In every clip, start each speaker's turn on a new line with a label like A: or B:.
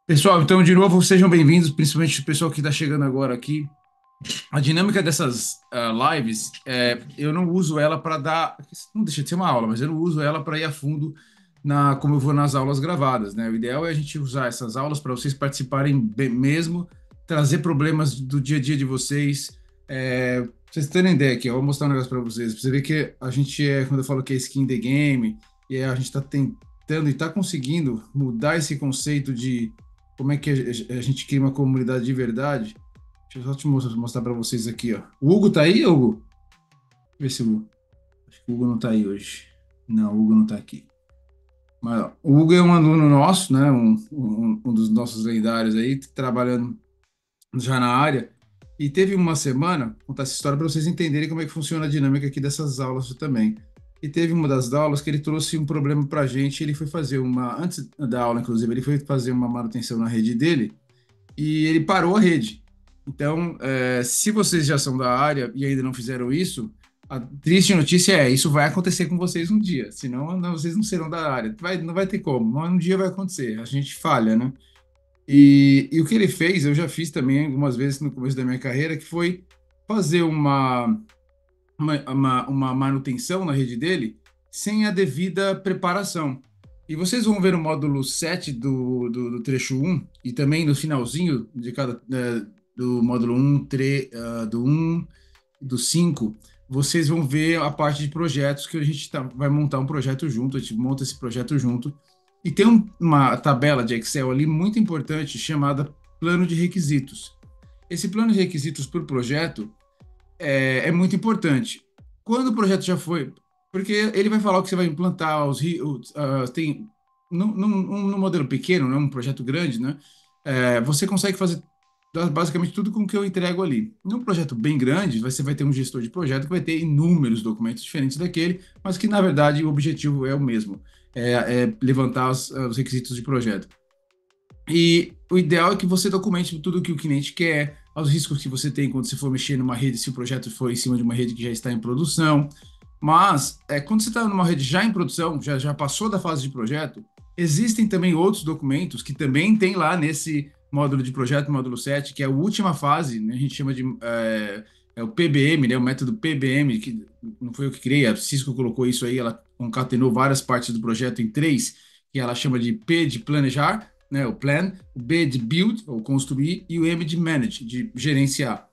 A: Pessoal, então, de novo, sejam bem-vindos, principalmente o pessoal que está chegando agora aqui. A dinâmica dessas lives, eu não uso ela para dar. Não deixa de ser uma aula, mas eu não uso ela para ir a fundo como eu vou nas aulas gravadas, né? O ideal é a gente usar essas aulas para vocês participarem bem mesmo, trazer problemas do dia a dia de vocês. Pra vocês terem ideia aqui, eu vou mostrar um negócio para vocês. Pra você ver que a gente quando eu falo que é skin the game, e a gente está tentando e está conseguindo mudar esse conceito de como é que a gente cria uma comunidade de verdade. Deixa eu só te mostrar para vocês aqui, ó. O Hugo tá aí, Hugo? Deixa eu ver se o Hugo. Acho que o Hugo não tá aí hoje. Não, o Hugo não tá aqui. Mas ó, o Hugo é um aluno nosso, né? Um dos nossos lendários aí, trabalhando já na área. E teve uma semana, vou contar essa história para vocês entenderem como é que funciona a dinâmica aqui dessas aulas também. E teve uma das aulas que ele trouxe um problema para a gente. Ele foi fazer antes da aula, inclusive, ele foi fazer uma manutenção na rede dele e ele parou a rede. Então, se vocês já são da área e ainda não fizeram isso, a triste notícia isso vai acontecer com vocês um dia, senão vocês não serão da área. Não vai ter como, mas um dia vai acontecer, a gente falha, né? E o que ele fez, eu já fiz também algumas vezes no começo da minha carreira, que foi fazer uma manutenção na rede dele sem a devida preparação. E vocês vão ver no módulo 7 do trecho um e também no finalzinho de do módulo do um do 5 vocês vão ver a parte de projetos que a gente vai montar um projeto junto, a gente monta esse projeto junto. E tem uma tabela de Excel ali muito importante chamada plano de requisitos. Esse plano de requisitos por projeto é muito importante. Quando o projeto já foi, porque ele vai falar o que você vai implantar, tem num modelo pequeno, né, um projeto grande, né, você consegue fazer basicamente tudo com o que eu entrego ali. Num projeto bem grande, você vai ter um gestor de projeto que vai ter inúmeros documentos diferentes daquele, mas que na verdade o objetivo é o mesmo, é levantar os requisitos de projeto. E o ideal é que você documente tudo o que o cliente quer, os riscos que você tem quando você for mexer numa rede, se o projeto for em cima de uma rede que já está em produção. Mas, quando você está numa rede já em produção, já passou da fase de projeto, existem também outros documentos que também tem lá nesse módulo de projeto, módulo 7, que é a última fase, né, a gente chama de o PBM, né, o método PBM, que não foi eu que criei, a Cisco colocou isso aí, ela concatenou várias partes do projeto em três, que ela chama de P de planejar, né, o plan, o B de build, ou construir, e o M de manage, de gerenciar.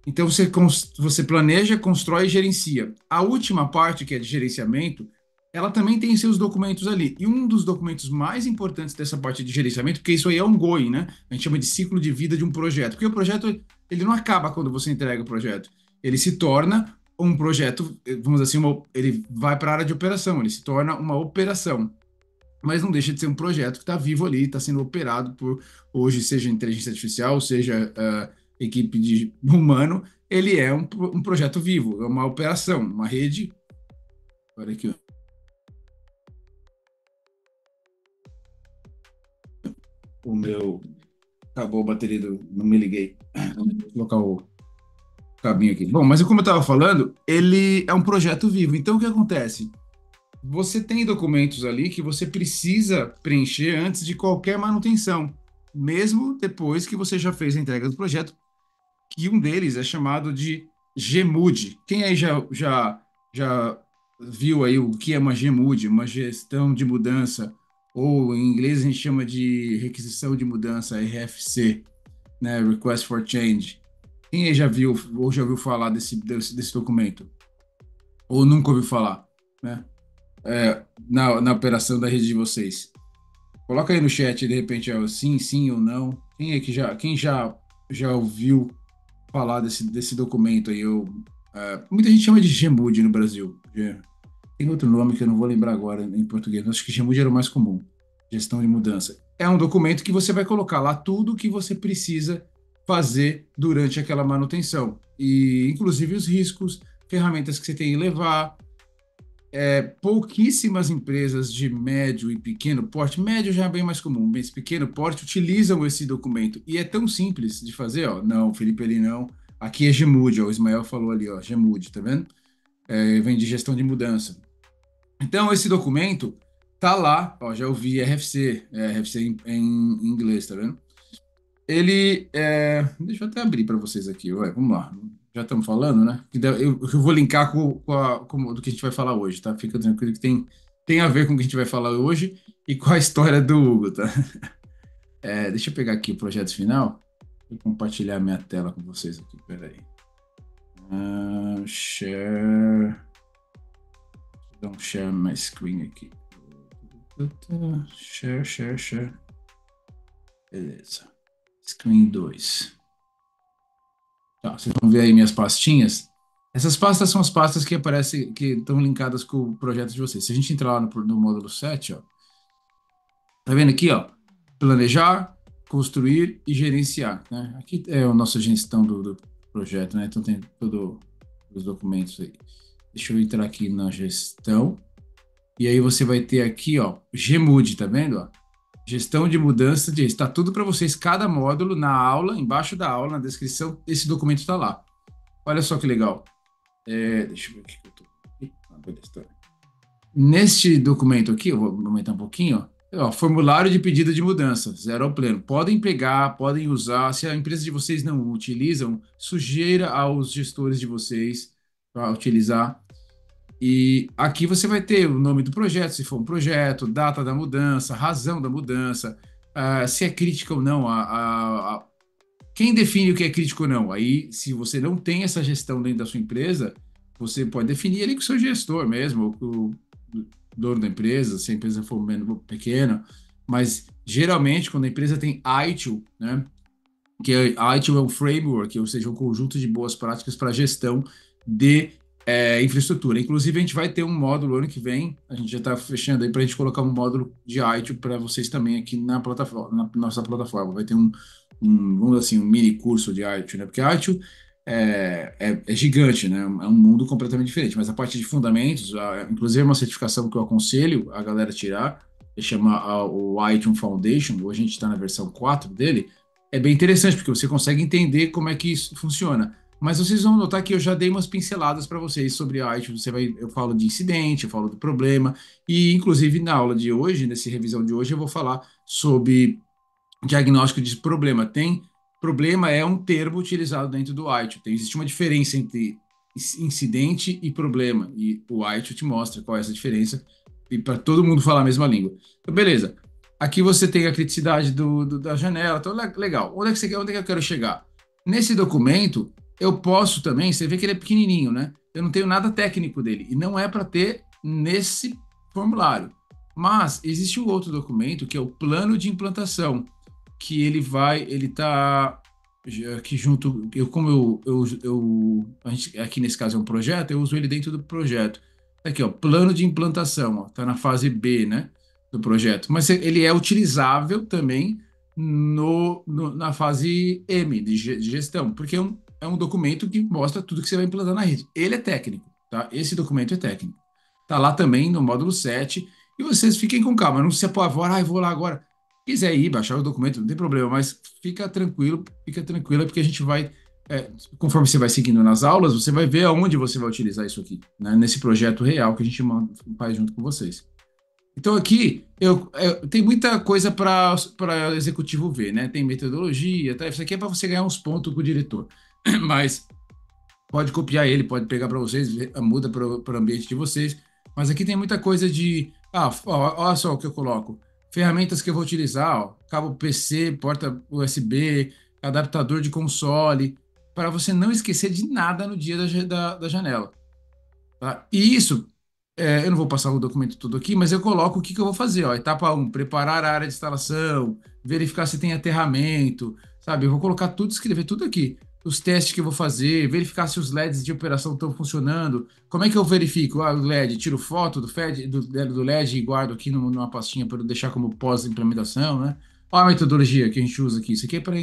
A: Então você planeja, constrói e gerencia. A última parte, que é de gerenciamento, ela também tem seus documentos ali. E um dos documentos mais importantes dessa parte de gerenciamento, porque isso aí é ongoing, né? A gente chama de ciclo de vida de um projeto. Porque o projeto, ele não acaba quando você entrega o projeto. Ele se torna um projeto, vamos dizer assim, ele vai para a área de operação, ele se torna uma operação, mas não deixa de ser um projeto que está vivo ali, está sendo operado por, hoje, seja inteligência artificial, seja equipe de humano, ele é um projeto vivo, é uma operação, uma rede. Olha aqui, o meu. Acabou a bateria Não me liguei. Vou colocar o cabinho aqui. Bom, mas como eu estava falando, ele é um projeto vivo. Então, o que acontece? Você tem documentos ali que você precisa preencher antes de qualquer manutenção, mesmo depois que você já fez a entrega do projeto, que um deles é chamado de GMUD. Quem aí já viu aí o que é uma GMUD, uma gestão de mudança, ou em inglês a gente chama de requisição de mudança, RFC, né? Request for Change. Quem aí já viu ou já ouviu falar desse documento? Ou nunca ouviu falar, né? Na operação da rede de vocês. Coloca aí no chat, de repente, sim, sim ou não. Quem já ouviu falar desse documento aí? Muita gente chama de GMUD no Brasil. Tem outro nome que eu não vou lembrar agora em português, mas acho que GMUD era o mais comum. Gestão de mudança. É um documento que você vai colocar lá tudo o que você precisa fazer durante aquela manutenção. E, inclusive, os riscos, ferramentas que você tem que levar. Pouquíssimas empresas de médio e pequeno porte, médio já é bem mais comum, mas pequeno porte, utilizam esse documento. E é tão simples de fazer, ó. Não, Felipe, ali não. Aqui é GMUD, ó, o Ismael falou ali, ó, GMUD, tá vendo? vem de gestão de mudança. Então, esse documento tá lá, ó, já ouvi RFC, RFC em inglês, tá vendo? Deixa eu até abrir para vocês aqui, vamos lá. Já estamos falando, né? Eu vou linkar com do que a gente vai falar hoje, tá? Fica tranquilo que tem a ver com o que a gente vai falar hoje e com a história do Hugo, tá? Deixa eu pegar aqui o projeto final e compartilhar minha tela com vocês aqui, peraí. Share. Vou dar um share my screen aqui. Share. Beleza. Screen 2. Tá, vocês vão ver aí minhas pastinhas. Essas pastas são as pastas que aparecem, que estão linkadas com o projeto de vocês. Se a gente entrar lá no módulo 7, ó, tá vendo aqui, ó? Planejar, construir e gerenciar, né? Aqui é a nossa gestão do projeto, né? Então tem todos os documentos aí. Deixa eu entrar aqui na gestão. E aí você vai ter aqui, ó, Gmood, tá vendo, ó? Gestão de mudança de está tudo para vocês, cada módulo na aula, embaixo da aula, na descrição, esse documento está lá. Olha só que legal. Deixa eu ver aqui que eu tô. Beleza, tá. Neste documento aqui, eu vou aumentar um pouquinho, ó, formulário de pedido de mudança, zero ao pleno. Podem pegar, podem usar. Se a empresa de vocês não utilizam, sugira aos gestores de vocês para utilizar. E aqui você vai ter o nome do projeto, se for um projeto, data da mudança, razão da mudança, se é crítica ou não, quem define o que é crítico ou não. Aí, se você não tem essa gestão dentro da sua empresa, você pode definir ali com o seu gestor mesmo, ou com o dono da empresa, se a empresa for menos pequena. Mas, geralmente, quando a empresa tem ITIL, né, que ITIL é um framework, ou seja, um conjunto de boas práticas para gestão de infraestrutura. Inclusive, a gente vai ter um módulo ano que vem, a gente já está fechando aí para a gente colocar um módulo de ITIL para vocês também aqui na plataforma, na nossa plataforma. Vai ter vamos dizer assim, um mini curso de ITIL, né? Porque ITIL é gigante, né? É um mundo completamente diferente, mas a parte de fundamentos, inclusive é uma certificação que eu aconselho a galera tirar, que chama o ITIL Foundation, hoje a gente está na versão 4 dele, é bem interessante, porque você consegue entender como é que isso funciona. Mas vocês vão notar que eu já dei umas pinceladas para vocês sobre a ITIL. Eu falo de incidente, eu falo do problema, e inclusive na aula de hoje, nessa revisão de hoje, eu vou falar sobre diagnóstico de problema. Problema é um termo utilizado dentro do ITIL. Existe uma diferença entre incidente e problema, e o ITIL te mostra qual é essa diferença, e para todo mundo falar a mesma língua. Então, beleza. Aqui você tem a criticidade da janela, então legal. Onde é que eu quero chegar? Nesse documento, eu posso também, você vê que ele é pequenininho, né? Eu não tenho nada técnico dele, e não é para ter nesse formulário. Mas existe um outro documento que é o plano de implantação, que ele tá aqui junto, aqui nesse caso é um projeto, eu uso ele dentro do projeto. Aqui, ó, plano de implantação, ó, tá na fase B, né, do projeto. Mas ele é utilizável também na fase M, de gestão, porque é um documento que mostra tudo que você vai implantar na rede. Ele é técnico, tá? Esse documento é técnico. Tá lá também no módulo 7, e vocês fiquem com calma, não se apavora, vou lá agora. Quiser ir, baixar o documento, não tem problema, mas fica tranquilo, fica tranquila, porque a gente vai, conforme você vai seguindo nas aulas, você vai ver aonde você vai utilizar isso aqui, né, nesse projeto real que a gente faz junto com vocês. Então aqui tem muita coisa para executivo ver, né? Tem metodologia, tá? Isso aqui é para você ganhar uns pontos com o diretor, mas pode copiar ele, pode pegar para vocês, muda para o ambiente de vocês. Mas aqui tem muita coisa de. Olha só o que eu coloco. Ferramentas que eu vou utilizar, ó, cabo PC, porta USB, adaptador de console, para você não esquecer de nada no dia da janela. Tá? E isso, eu não vou passar o documento todo aqui, mas eu coloco o que eu vou fazer. Ó, etapa 1, preparar a área de instalação, verificar se tem aterramento, sabe? Eu vou colocar tudo, escrever tudo aqui. Os testes que eu vou fazer, verificar se os LEDs de operação estão funcionando. Como é que eu verifico? O LED, tiro foto do LED e guardo aqui numa pastinha para deixar como pós-implementação, né? Olha a metodologia que a gente usa aqui. Isso aqui é para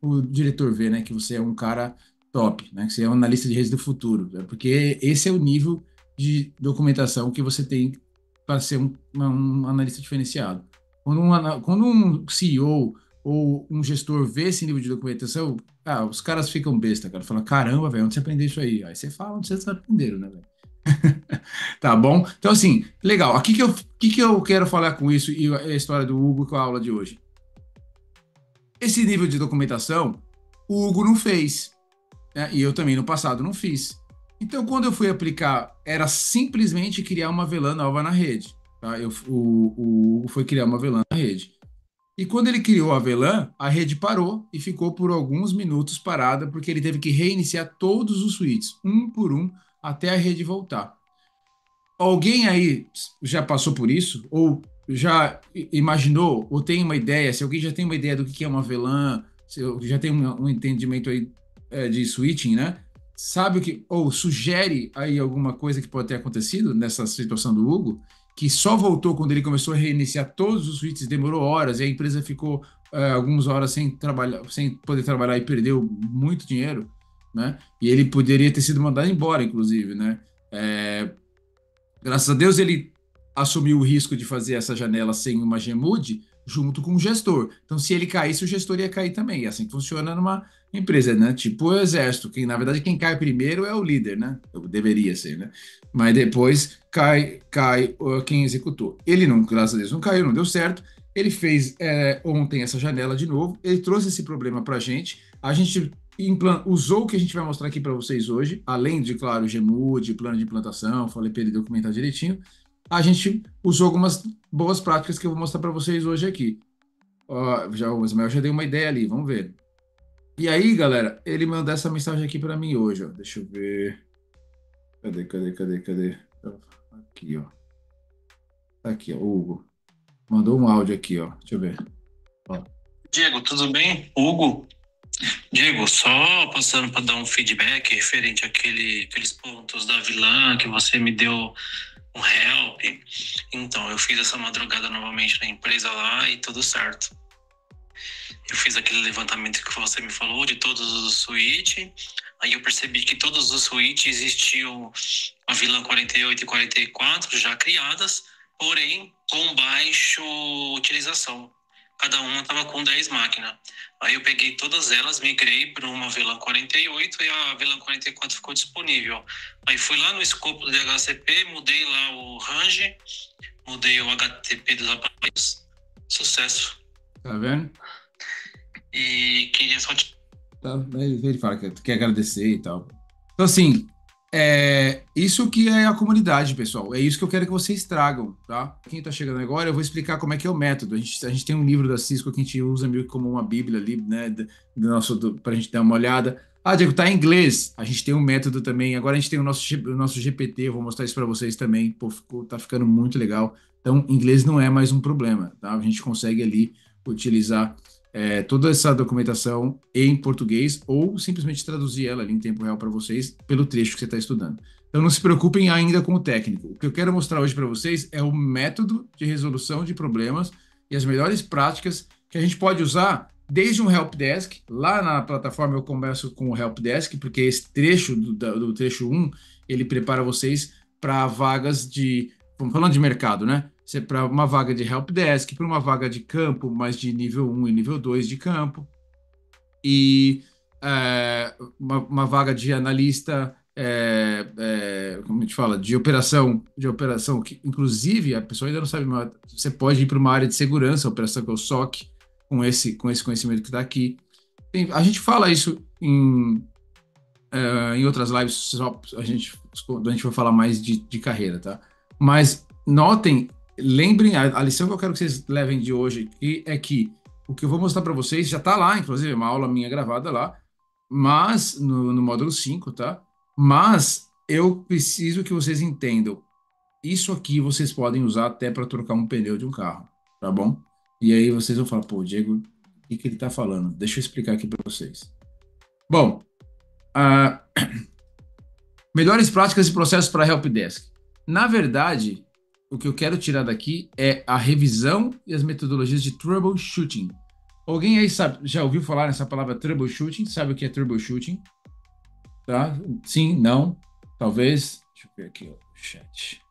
A: o diretor ver, né? Que você é um cara top, né? Que você é um analista de redes do futuro, né? Porque esse é o nível de documentação que você tem para ser um analista diferenciado. Quando um CEO ou um gestor vê esse nível de documentação, os caras ficam besta, cara. Fala, caramba, velho, onde você aprendeu isso aí? Aí você fala onde vocês aprenderam, né, velho? Tá bom? Então, assim, legal. O que que eu quero falar com isso e a história do Hugo com a aula de hoje? Esse nível de documentação, o Hugo não fez, né? E eu também no passado não fiz. Então, quando eu fui aplicar, era simplesmente criar uma VLAN nova na rede. Tá? O Hugo foi criar uma VLAN na rede. E quando ele criou a VLAN, a rede parou e ficou por alguns minutos parada, porque ele teve que reiniciar todos os switches, um por um, até a rede voltar. Alguém aí já passou por isso? Ou já imaginou? Ou tem uma ideia? Se alguém já tem uma ideia do que é uma VLAN, se já tem um entendimento aí de switching, né? Sabe o que? Ou sugere aí alguma coisa que pode ter acontecido nessa situação do Hugo, que só voltou quando ele começou a reiniciar todos os switches, demorou horas e a empresa ficou algumas horas sem trabalhar, sem poder trabalhar e perdeu muito dinheiro, né? E ele poderia ter sido mandado embora, inclusive, né? É, Graças a Deus ele assumiu o risco de fazer essa janela sem uma Gmood junto com o gestor. Então, se ele caísse, o gestor ia cair também. É assim que funciona numa empresa, né? Tipo o exército, que na verdade quem cai primeiro é o líder, né? Deveria ser, né? Mas depois cai quem executou. Ele não, graças a Deus, não caiu, não deu certo. Ele fez ontem essa janela de novo. Ele trouxe esse problema para a gente. A gente usou o que a gente vai mostrar aqui para vocês hoje, além de, claro, GMUD, plano de implantação, falei para ele documentar direitinho, a gente usou algumas boas práticas que eu vou mostrar para vocês hoje aqui. Ó, já, o Ismael já deu uma ideia ali, vamos ver. E aí, galera, ele mandou essa mensagem aqui para mim hoje, ó. Deixa eu ver. Cadê? Aqui, ó. Tá aqui, ó, o Hugo. Mandou um áudio aqui, ó. Deixa eu ver. Ó.
B: Diego, tudo bem? Hugo? Diego, só passando para dar um feedback referente àqueles pontos da vilã que você me deu um help. Então, eu fiz essa madrugada novamente na empresa lá e tudo certo. Eu fiz aquele levantamento que você me falou de todos os switches. Aí eu percebi que todos os switches existiam a vilã 48 e 44 já criadas, porém com baixa utilização. Cada uma estava com 10 máquinas. Aí eu peguei todas elas, migrei para uma VLAN 48 e a VLAN 44 ficou disponível. Aí fui lá no escopo do DHCP, mudei lá o range, mudei o HTTP dos aparelhos. Sucesso.
A: Tá vendo?
B: E queria só te...
A: Tá? Ele fala que quer agradecer e tal. Então, assim, isso que é a comunidade, pessoal. É isso que eu quero que vocês tragam, tá? Quem tá chegando agora, eu vou explicar como é que é o método. A gente tem um livro da Cisco que a gente usa meio que como uma bíblia ali, né? Pra gente dar uma olhada. Ah, Diego, tá em inglês. A gente tem um método também. Agora a gente tem o nosso GPT, eu vou mostrar isso para vocês também. Pô, tá ficando muito legal. Então, inglês não é mais um problema, tá? A gente consegue ali utilizar toda essa documentação em português ou simplesmente traduzir ela ali em tempo real para vocês pelo trecho que você está estudando. Então não se preocupem ainda com o técnico. O que eu quero mostrar hoje para vocês é o método de resolução de problemas e as melhores práticas que a gente pode usar desde um helpdesk. Lá na plataforma eu começo com o helpdesk, porque esse trecho do trecho um ele prepara vocês para vagas de, vamos falando de mercado, né? Para uma vaga de helpdesk, para uma vaga de campo, mas de nível um e nível 2 de campo, e uma vaga de analista, como a gente fala, de operação, que inclusive a pessoa ainda não sabe, mas você pode ir para uma área de segurança, operação que é o SOC, com esse conhecimento que está aqui. A gente fala isso em outras lives, só quando a gente for falar mais de carreira, tá? Mas notem, lembrem, a lição que eu quero que vocês levem de hoje aqui é que o que eu vou mostrar para vocês já está lá, inclusive, é uma aula minha gravada lá, mas no módulo 5, tá? Mas eu preciso que vocês entendam, isso aqui vocês podem usar até para trocar um pneu de um carro, tá bom? E aí vocês vão falar, pô, Diego, o que que ele está falando? Deixa eu explicar aqui para vocês. Bom, ah, melhores práticas e processos para helpdesk. Na verdade, o que eu quero tirar daqui é a revisão e as metodologias de troubleshooting. Alguém aí sabe, já ouviu falar nessa palavra troubleshooting? Sabe o que é troubleshooting? Tá? Sim, não, talvez. Deixa eu ver aqui o chat.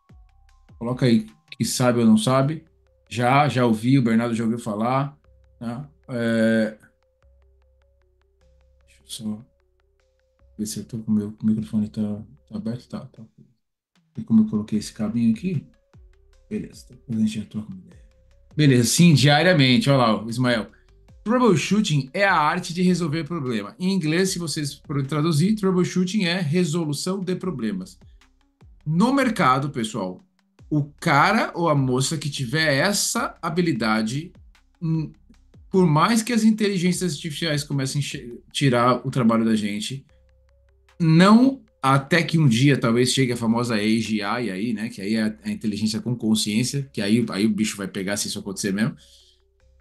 A: Coloca aí que sabe ou não sabe. Já ouvi, o Bernardo já ouviu falar. Tá? Deixa eu só ver se eu tô com o meu microfone tá aberto. Tá. E como eu coloquei esse cabinho aqui, beleza, depois a gente já troca uma ideia. Beleza, sim, diariamente. Olha lá, Ismael. Troubleshooting é a arte de resolver problema. Em inglês, se vocês forem traduzir, troubleshooting é resolução de problemas. No mercado, pessoal, o cara ou a moça que tiver essa habilidade, hum, por mais que as inteligências artificiais comecem a tirar o trabalho da gente, não até que um dia talvez chegue a famosa AGI aí, né? Que aí é a inteligência com consciência, que aí o bicho vai pegar se isso acontecer mesmo.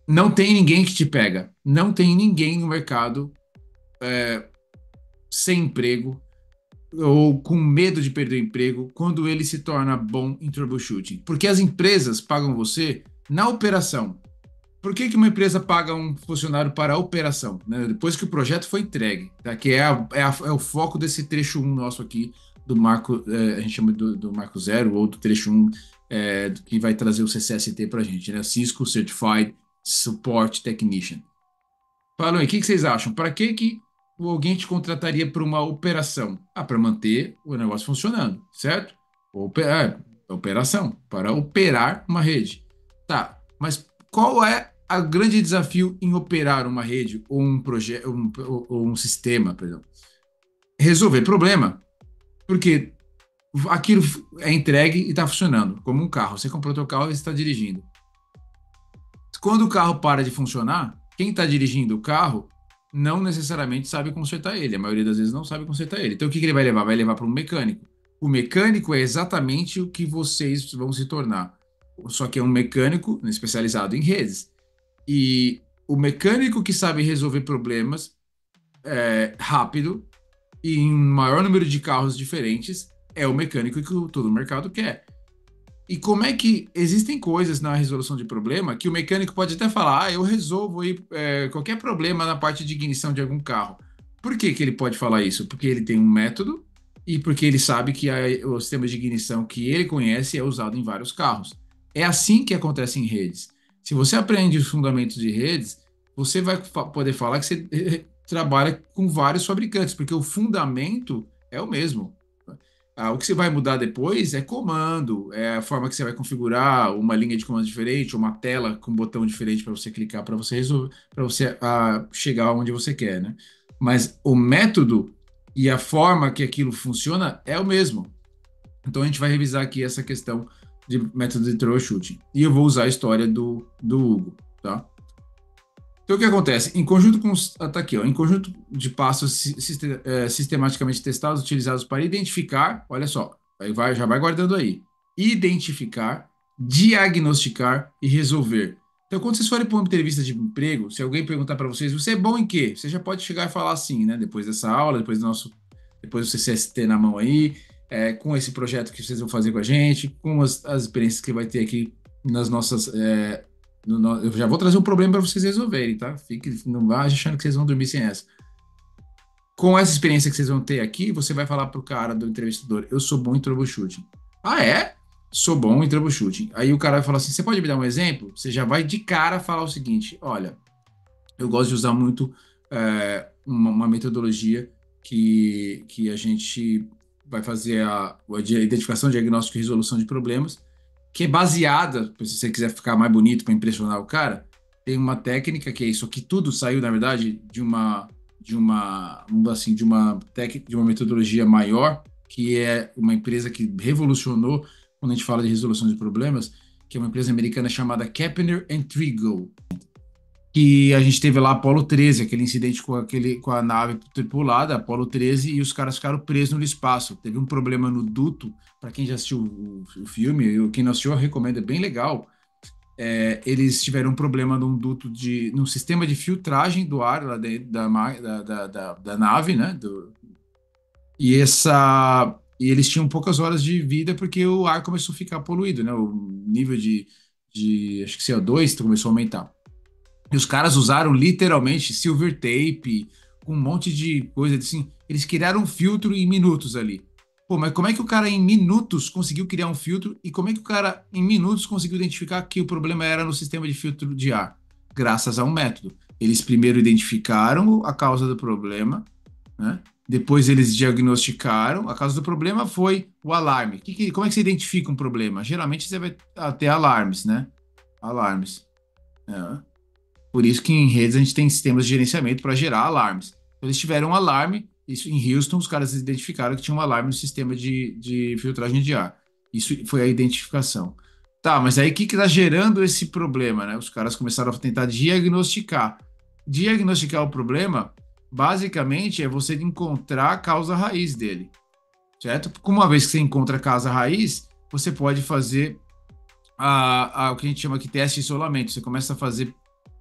A: Não tem ninguém que te pega. Não tem ninguém no mercado sem emprego ou com medo de perder o emprego quando ele se torna bom em troubleshooting. Porque as empresas pagam você na operação. Por que que uma empresa paga um funcionário para a operação, né? Depois que o projeto foi entregue, tá? Que é o foco desse trecho um nosso aqui, do marco, a gente chama do marco zero, ou do trecho um, que vai trazer o CCST para a gente, né? Cisco Certified Support Technician. Falam aí, o que que vocês acham? Para que alguém te contrataria para uma operação? Ah, para manter o negócio funcionando, certo? Operação, para operar uma rede. Tá, mas qual é o grande desafio em operar uma rede ou um projeto ou um sistema, perdão? Resolver problema, porque aquilo é entregue e está funcionando, como um carro. Você comprou teu carro e está dirigindo. Quando o carro para de funcionar, quem está dirigindo o carro não necessariamente sabe consertar ele. A maioria das vezes não sabe consertar ele. Então, o que que ele vai levar? Vai levar para um mecânico. O mecânico é exatamente o que vocês vão se tornar. Só que é um mecânico especializado em redes. E o mecânico que sabe resolver problemas rápido e em maior número de carros diferentes é o mecânico que todo o mercado quer. E como é que existem coisas na resolução de problema que o mecânico pode até falar, eu resolvo aí, qualquer problema na parte de ignição de algum carro. Por que que ele pode falar isso? Porque ele tem um método e porque ele sabe que o sistema de ignição que ele conhece é usado em vários carros. É assim que acontece em redes. Se você aprende os fundamentos de redes, você vai poder falar que você trabalha com vários fabricantes, porque o fundamento é o mesmo. O que você vai mudar depois é comando, é a forma que você vai configurar uma linha de comando diferente, uma tela com um botão diferente para você clicar, para você resolver, para você chegar onde você quer, né? Mas o método e a forma que aquilo funciona é o mesmo. Então a gente vai revisar aqui essa questão de método de troubleshooting. E eu vou usar a história do Hugo, tá? Então, o que acontece? Em conjunto com tá aqui, ó, em conjunto de passos sistematicamente testados, utilizados para identificar, olha só, já vai guardando aí, identificar, diagnosticar e resolver. Então, quando vocês forem para uma entrevista de emprego, se alguém perguntar para vocês, você é bom em quê? Você já pode chegar e falar assim, né? Depois dessa aula, depois do CCST na mão aí, com esse projeto que vocês vão fazer com a gente, com as experiências que vai ter aqui nas nossas eu já vou trazer um problema para vocês resolverem, tá? Não vá achando que vocês vão dormir sem essa. Com essa experiência que vocês vão ter aqui, você vai falar pro cara do entrevistador: eu sou bom em troubleshooting. Ah, é? Sou bom em troubleshooting. Aí o cara vai falar assim: você pode me dar um exemplo? Você já vai de cara falar o seguinte: olha, eu gosto de usar muito uma metodologia que a gente vai fazer a identificação, diagnóstico e resolução de problemas, que é baseada, se você quiser ficar mais bonito para impressionar o cara, tem uma técnica que é isso aqui, tudo saiu, na verdade, de uma metodologia maior, que é uma empresa que revolucionou quando a gente fala de resolução de problemas, que é uma empresa americana chamada Kepner and Trigo, que a gente teve lá Apollo 13, aquele incidente com a nave tripulada, Apollo 13, e os caras ficaram presos no espaço. Teve um problema no duto, para quem já assistiu o filme, quem não assistiu, eu recomendo, é bem legal. Eles tiveram um problema num sistema de filtragem do ar lá dentro da nave, né? E eles tinham poucas horas de vida porque o ar começou a ficar poluído, né? O nível de acho que CO2 começou a aumentar. E os caras usaram literalmente silver tape, com um monte de coisa assim. Eles criaram um filtro em minutos ali. Pô, mas como é que o cara em minutos conseguiu criar um filtro e como é que o cara em minutos conseguiu identificar que o problema era no sistema de filtro de ar? Graças a um método. Eles primeiro identificaram a causa do problema, né? Depois eles diagnosticaram. A causa do problema foi o alarme. Como é que você identifica um problema? Geralmente você vai ter alarmes, né? Alarmes. É. Por isso que em redes a gente tem sistemas de gerenciamento para gerar alarmes. Então, eles tiveram um alarme, isso em Houston, os caras identificaram que tinha um alarme no sistema de filtragem de ar. Isso foi a identificação. Tá, mas aí o que está gerando esse problema, né? Os caras começaram a tentar diagnosticar. Diagnosticar o problema, basicamente, é você encontrar a causa raiz dele, certo? Porque uma vez que você encontra a causa raiz, você pode fazer o que a gente chama aqui teste de isolamento. Você começa a fazer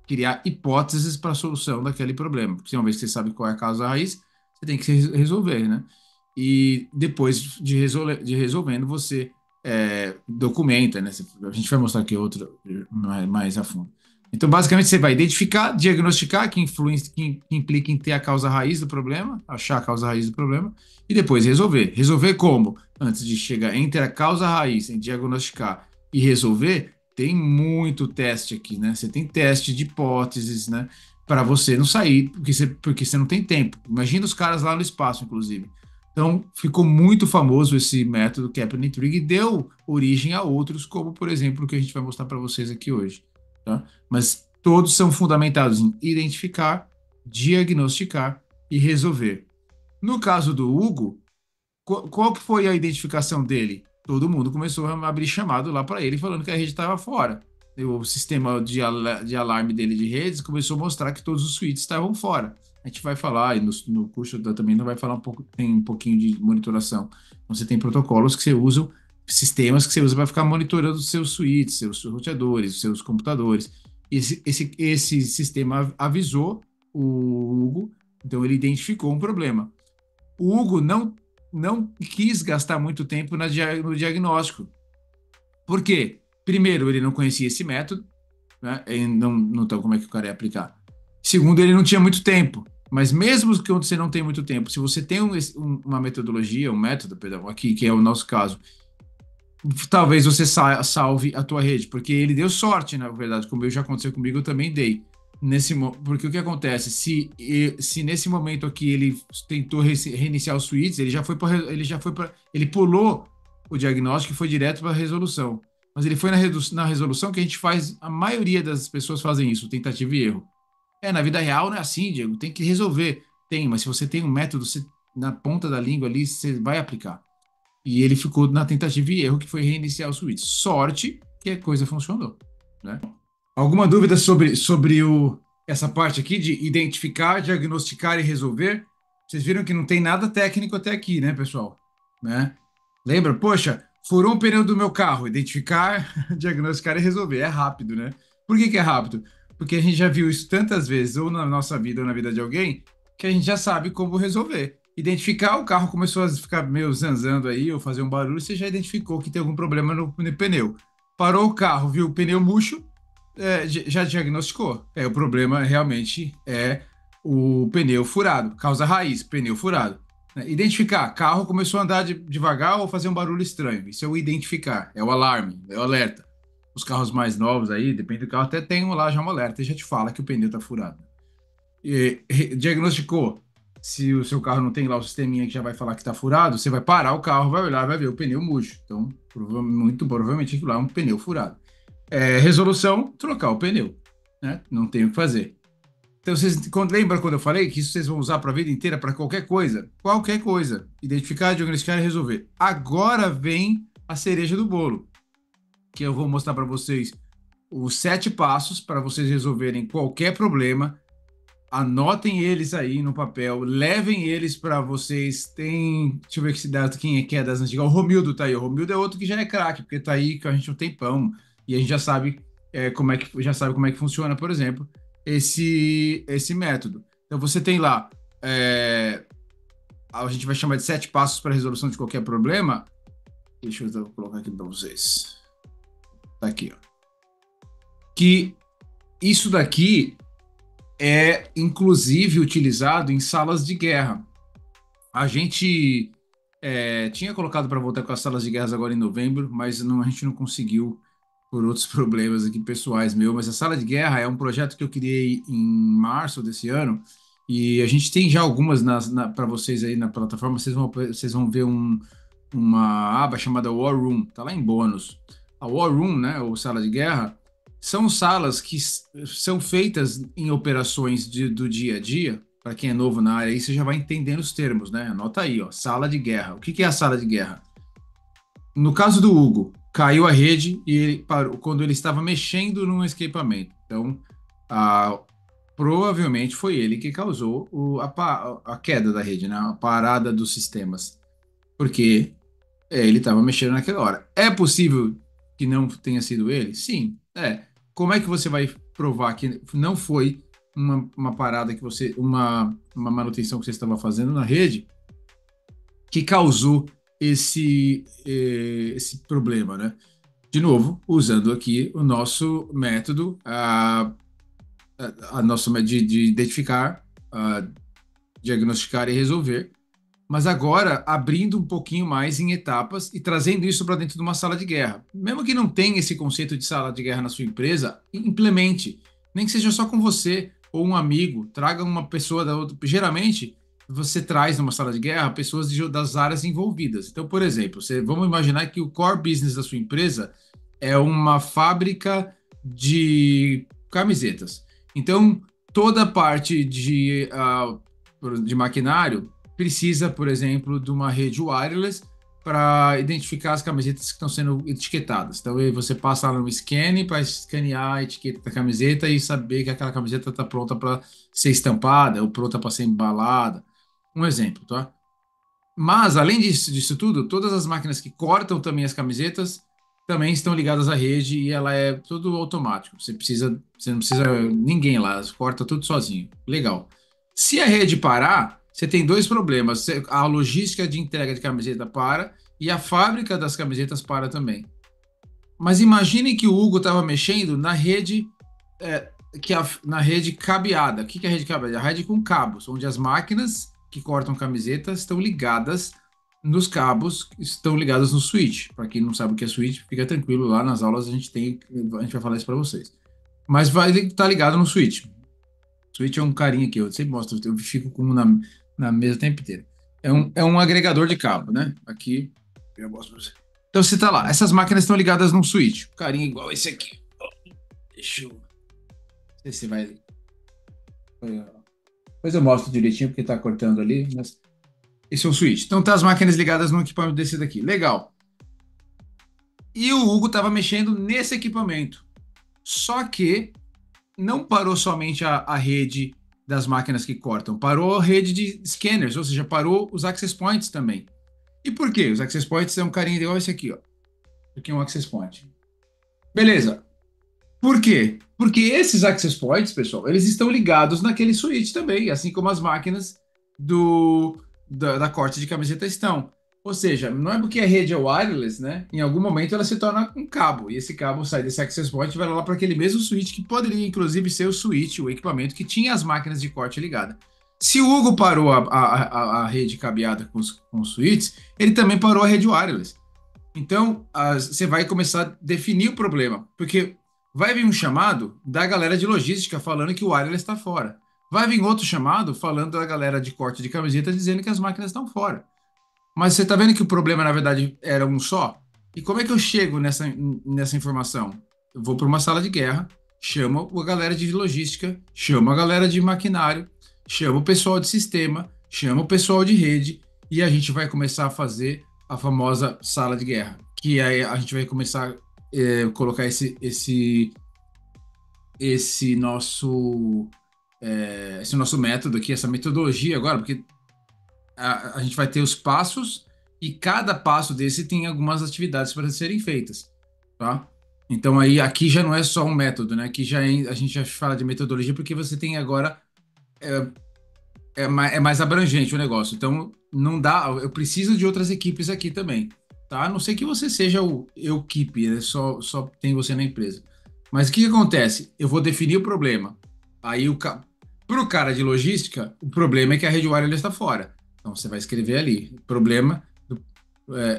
A: criar hipóteses para a solução daquele problema. Porque uma vez que você sabe qual é a causa raiz, você tem que resolver, né? E depois de resolvendo, você documenta, né? A gente vai mostrar aqui outro mais a fundo. Então, basicamente, você vai identificar, diagnosticar, que implica em ter a causa raiz do problema, achar a causa raiz do problema, e depois resolver. Resolver como? Antes de chegar entre a causa raiz, em diagnosticar e resolver, tem muito teste aqui, né? Você tem teste de hipóteses, né? Para você não sair, porque você não tem tempo. Imagina os caras lá no espaço, inclusive. Então, ficou muito famoso esse método Kaplan Intrigue e deu origem a outros, como, por exemplo, o que a gente vai mostrar para vocês aqui hoje. Tá? Mas todos são fundamentados em identificar, diagnosticar e resolver. No caso do Hugo, qual que foi a identificação dele? Todo mundo começou a abrir chamado lá para ele, falando que a rede estava fora. O sistema de alarme dele de redes começou a mostrar que todos os switches estavam fora. A gente vai falar, e no curso também não vai falar um pouco, tem um pouquinho de monitoração. Então, você tem protocolos que você usa, sistemas que você usa para ficar monitorando os seus switches, seus roteadores, seus computadores. Esse sistema avisou o Hugo, então ele identificou um problema. O Hugo não quis gastar muito tempo no diagnóstico. Por quê? Primeiro, ele não conhecia esse método, né? Então, como é que o cara ia aplicar? Segundo, ele não tinha muito tempo. Mas mesmo que você não tenha muito tempo, se você tem uma metodologia, um método, perdão, aqui, que é o nosso caso, talvez você salve a tua rede, porque ele deu sorte, na verdade, como já aconteceu comigo, eu também dei. Porque o que acontece? Se nesse momento aqui ele tentou reiniciar os switches, ele pulou o diagnóstico e foi direto para a resolução. Mas ele foi na resolução que a gente faz, a maioria das pessoas fazem isso, tentativa e erro. Na vida real não é assim, Diego, tem que resolver. Tem, mas se você tem um método, na ponta da língua ali, você vai aplicar. E ele ficou na tentativa e erro, que foi reiniciar o switch. Sorte que a coisa funcionou, né? Alguma dúvida sobre essa parte aqui de identificar, diagnosticar e resolver? Vocês viram que não tem nada técnico até aqui, né, pessoal? Né? Lembra? Poxa, furou um pneu do meu carro. Identificar, diagnosticar e resolver. É rápido, né? Por que que é rápido? Porque a gente já viu isso tantas vezes, ou na nossa vida ou na vida de alguém, que a gente já sabe como resolver. Identificar, o carro começou a ficar meio zanzando aí, ou fazer um barulho, você já identificou que tem algum problema no pneu. Parou o carro, viu o pneu murcho, já diagnosticou. O problema realmente é o pneu furado, causa raiz, pneu furado. Né? Identificar, carro começou a andar devagar ou fazer um barulho estranho. Isso é o identificar, é o alarme, é o alerta. Os carros mais novos aí, depende do carro, até tem lá já um alerta e já te fala que o pneu está furado. Diagnosticou. Se o seu carro não tem lá o sisteminha que já vai falar que está furado, você vai parar o carro, vai olhar, vai ver o pneu murcho. Então, muito provavelmente aquilo lá é um pneu furado. Resolução, trocar o pneu. Né? Não tem o que fazer. Então, lembra quando eu falei que isso vocês vão usar para a vida inteira, para qualquer coisa? Qualquer coisa. Identificar, diagnosticar e resolver. Agora vem a cereja do bolo, que eu vou mostrar para vocês os 7 passos para vocês resolverem qualquer problema. Anotem eles aí no papel, levem eles para vocês. Deixa eu ver quem é das antigas. O Romildo tá aí. O Romildo é outro que já é craque, porque tá aí com a gente um tempão e a gente já sabe como é que funciona, por exemplo, esse método. Então você tem lá, a gente vai chamar de 7 passos para a resolução de qualquer problema. Deixa eu colocar aqui para vocês. Tá aqui, ó. Que isso daqui é inclusive utilizado em salas de guerra. A gente tinha colocado para voltar com as salas de guerra agora em novembro, mas a gente não conseguiu por outros problemas aqui pessoais meu. Mas a sala de guerra é um projeto que eu criei em março desse ano E a gente tem já algumas para vocês aí na plataforma. Vocês vão ver uma aba chamada War Room, tá lá em bônus. A War Room, né, ou sala de guerra, são salas que são feitas em operações do dia a dia. Para quem é novo na área, aí você já vai entendendo os termos, né? Anota aí, ó, sala de guerra. O que que é a sala de guerra? No caso do Hugo, caiu a rede e ele parou quando ele estava mexendo num escapamento. Então, a, provavelmente foi ele que causou a queda da rede, né? A parada dos sistemas. Porque ele estava mexendo naquela hora. É possível que não tenha sido ele? Sim, é. Como é que você vai provar que não foi uma parada que uma manutenção que você estava fazendo na rede que causou esse problema, né? De novo, usando aqui o nosso método, a nosso método de identificar, diagnosticar e resolver, mas agora abrindo um pouquinho mais em etapas e trazendo isso para dentro de uma sala de guerra. Mesmo que não tenha esse conceito de sala de guerra na sua empresa, implemente, nem que seja só com você ou um amigo, traga uma pessoa da outra. Geralmente, você traz numa sala de guerra pessoas das áreas envolvidas. Então, por exemplo, vamos imaginar que o core business da sua empresa é uma fábrica de camisetas. Então, toda a parte de maquinário precisa, por exemplo, de uma rede wireless para identificar as camisetas que estão sendo etiquetadas. Então, aí você passa lá no scan para escanear a etiqueta da camiseta e saber que aquela camiseta está pronta para ser estampada ou pronta para ser embalada. Um exemplo, tá? Mas, além disso tudo, todas as máquinas que cortam também as camisetas também estão ligadas à rede e ela é tudo automático. Você não precisa ninguém lá, corta tudo sozinho. Legal. Se a rede parar, você tem dois problemas. A logística de entrega de camiseta para e a fábrica das camisetas para também. Mas imagine que o Hugo estava mexendo na rede, na rede cabeada. O que que é a rede cabeada? A rede com cabos, onde as máquinas que cortam camisetas estão ligadas nos cabos, estão ligadas no switch. Para quem não sabe o que é switch, fica tranquilo, lá nas aulas a gente vai falar isso para vocês. Mas vai estar ligado no switch. Switch é um carinha aqui, eu sempre mostro, eu fico com um na mesa o tempo inteiro. É um agregador de cabo, né? Aqui, eu mostro pra você. Então você tá lá, essas máquinas estão ligadas num switch. Um carinha igual esse aqui. Deixa eu. Não sei se vai. Depois eu mostro direitinho porque tá cortando ali, mas esse é o switch. Então tá as máquinas ligadas num equipamento desse daqui. Legal. E o Hugo estava mexendo nesse equipamento. Só que não parou somente a rede das máquinas que cortam, parou a rede de scanners, ou seja, parou os access points também. E por quê? Os access points é um carinha igual esse aqui, ó. Aqui é um access point. Beleza. Por quê? Porque esses access points, pessoal, eles estão ligados naquele switch também, assim como as máquinas da corte de camiseta estão. Ou seja, não é porque a rede é wireless, né? Em algum momento ela se torna um cabo, e esse cabo sai desse access point e vai lá para aquele mesmo switch, que poderia inclusive ser o switch, o equipamento que tinha as máquinas de corte ligada. Se o Hugo parou a rede cabeada com os switches, ele também parou a rede wireless. Então, você vai começar a definir o problema, porque vai vir um chamado da galera de logística falando que o wireless está fora. Vai vir outro chamado falando da galera de corte de camiseta dizendo que as máquinas estão fora. Mas você está vendo que o problema, na verdade, era um só? E como é que eu chego nessa informação? Eu vou para uma sala de guerra, chamo a galera de logística, chamo a galera de maquinário, chamo o pessoal de sistema, chamo o pessoal de rede e a gente vai começar a fazer a famosa sala de guerra, que aí a gente vai começar a colocar esse nosso método aqui, essa metodologia agora, porque a gente vai ter os passos e cada passo desse tem algumas atividades para serem feitas, tá? Então aí aqui já não é só um método, né? Aqui a gente já fala de metodologia porque você tem agora é mais abrangente o negócio. Então não dá, eu preciso de outras equipes aqui também, tá? A não sei que você seja o equipe, né? Só tem você na empresa. Mas o que acontece? Eu vou definir o problema. Aí para o cara de logística, o problema é que a rede wireless está fora. Então você vai escrever ali, problema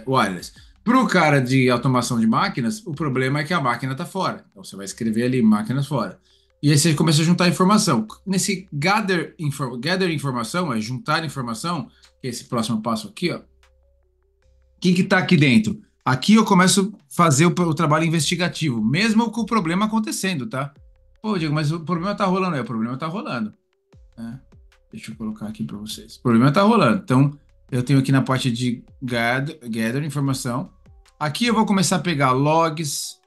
A: wireless. Para o cara de automação de máquinas, o problema é que a máquina está fora. Então você vai escrever ali, máquinas fora. E aí você começa a juntar informação. Nesse gather informação, é juntar informação, que é esse próximo passo aqui, ó. O que está aqui dentro? Aqui eu começo a fazer o trabalho investigativo, mesmo com o problema acontecendo, tá? Pô, Diego, mas o problema tá rolando. O problema tá rolando, né? Deixa eu colocar aqui para vocês. O problema tá rolando. Então, eu tenho aqui na parte de gather informação. Aqui eu vou começar a pegar logs,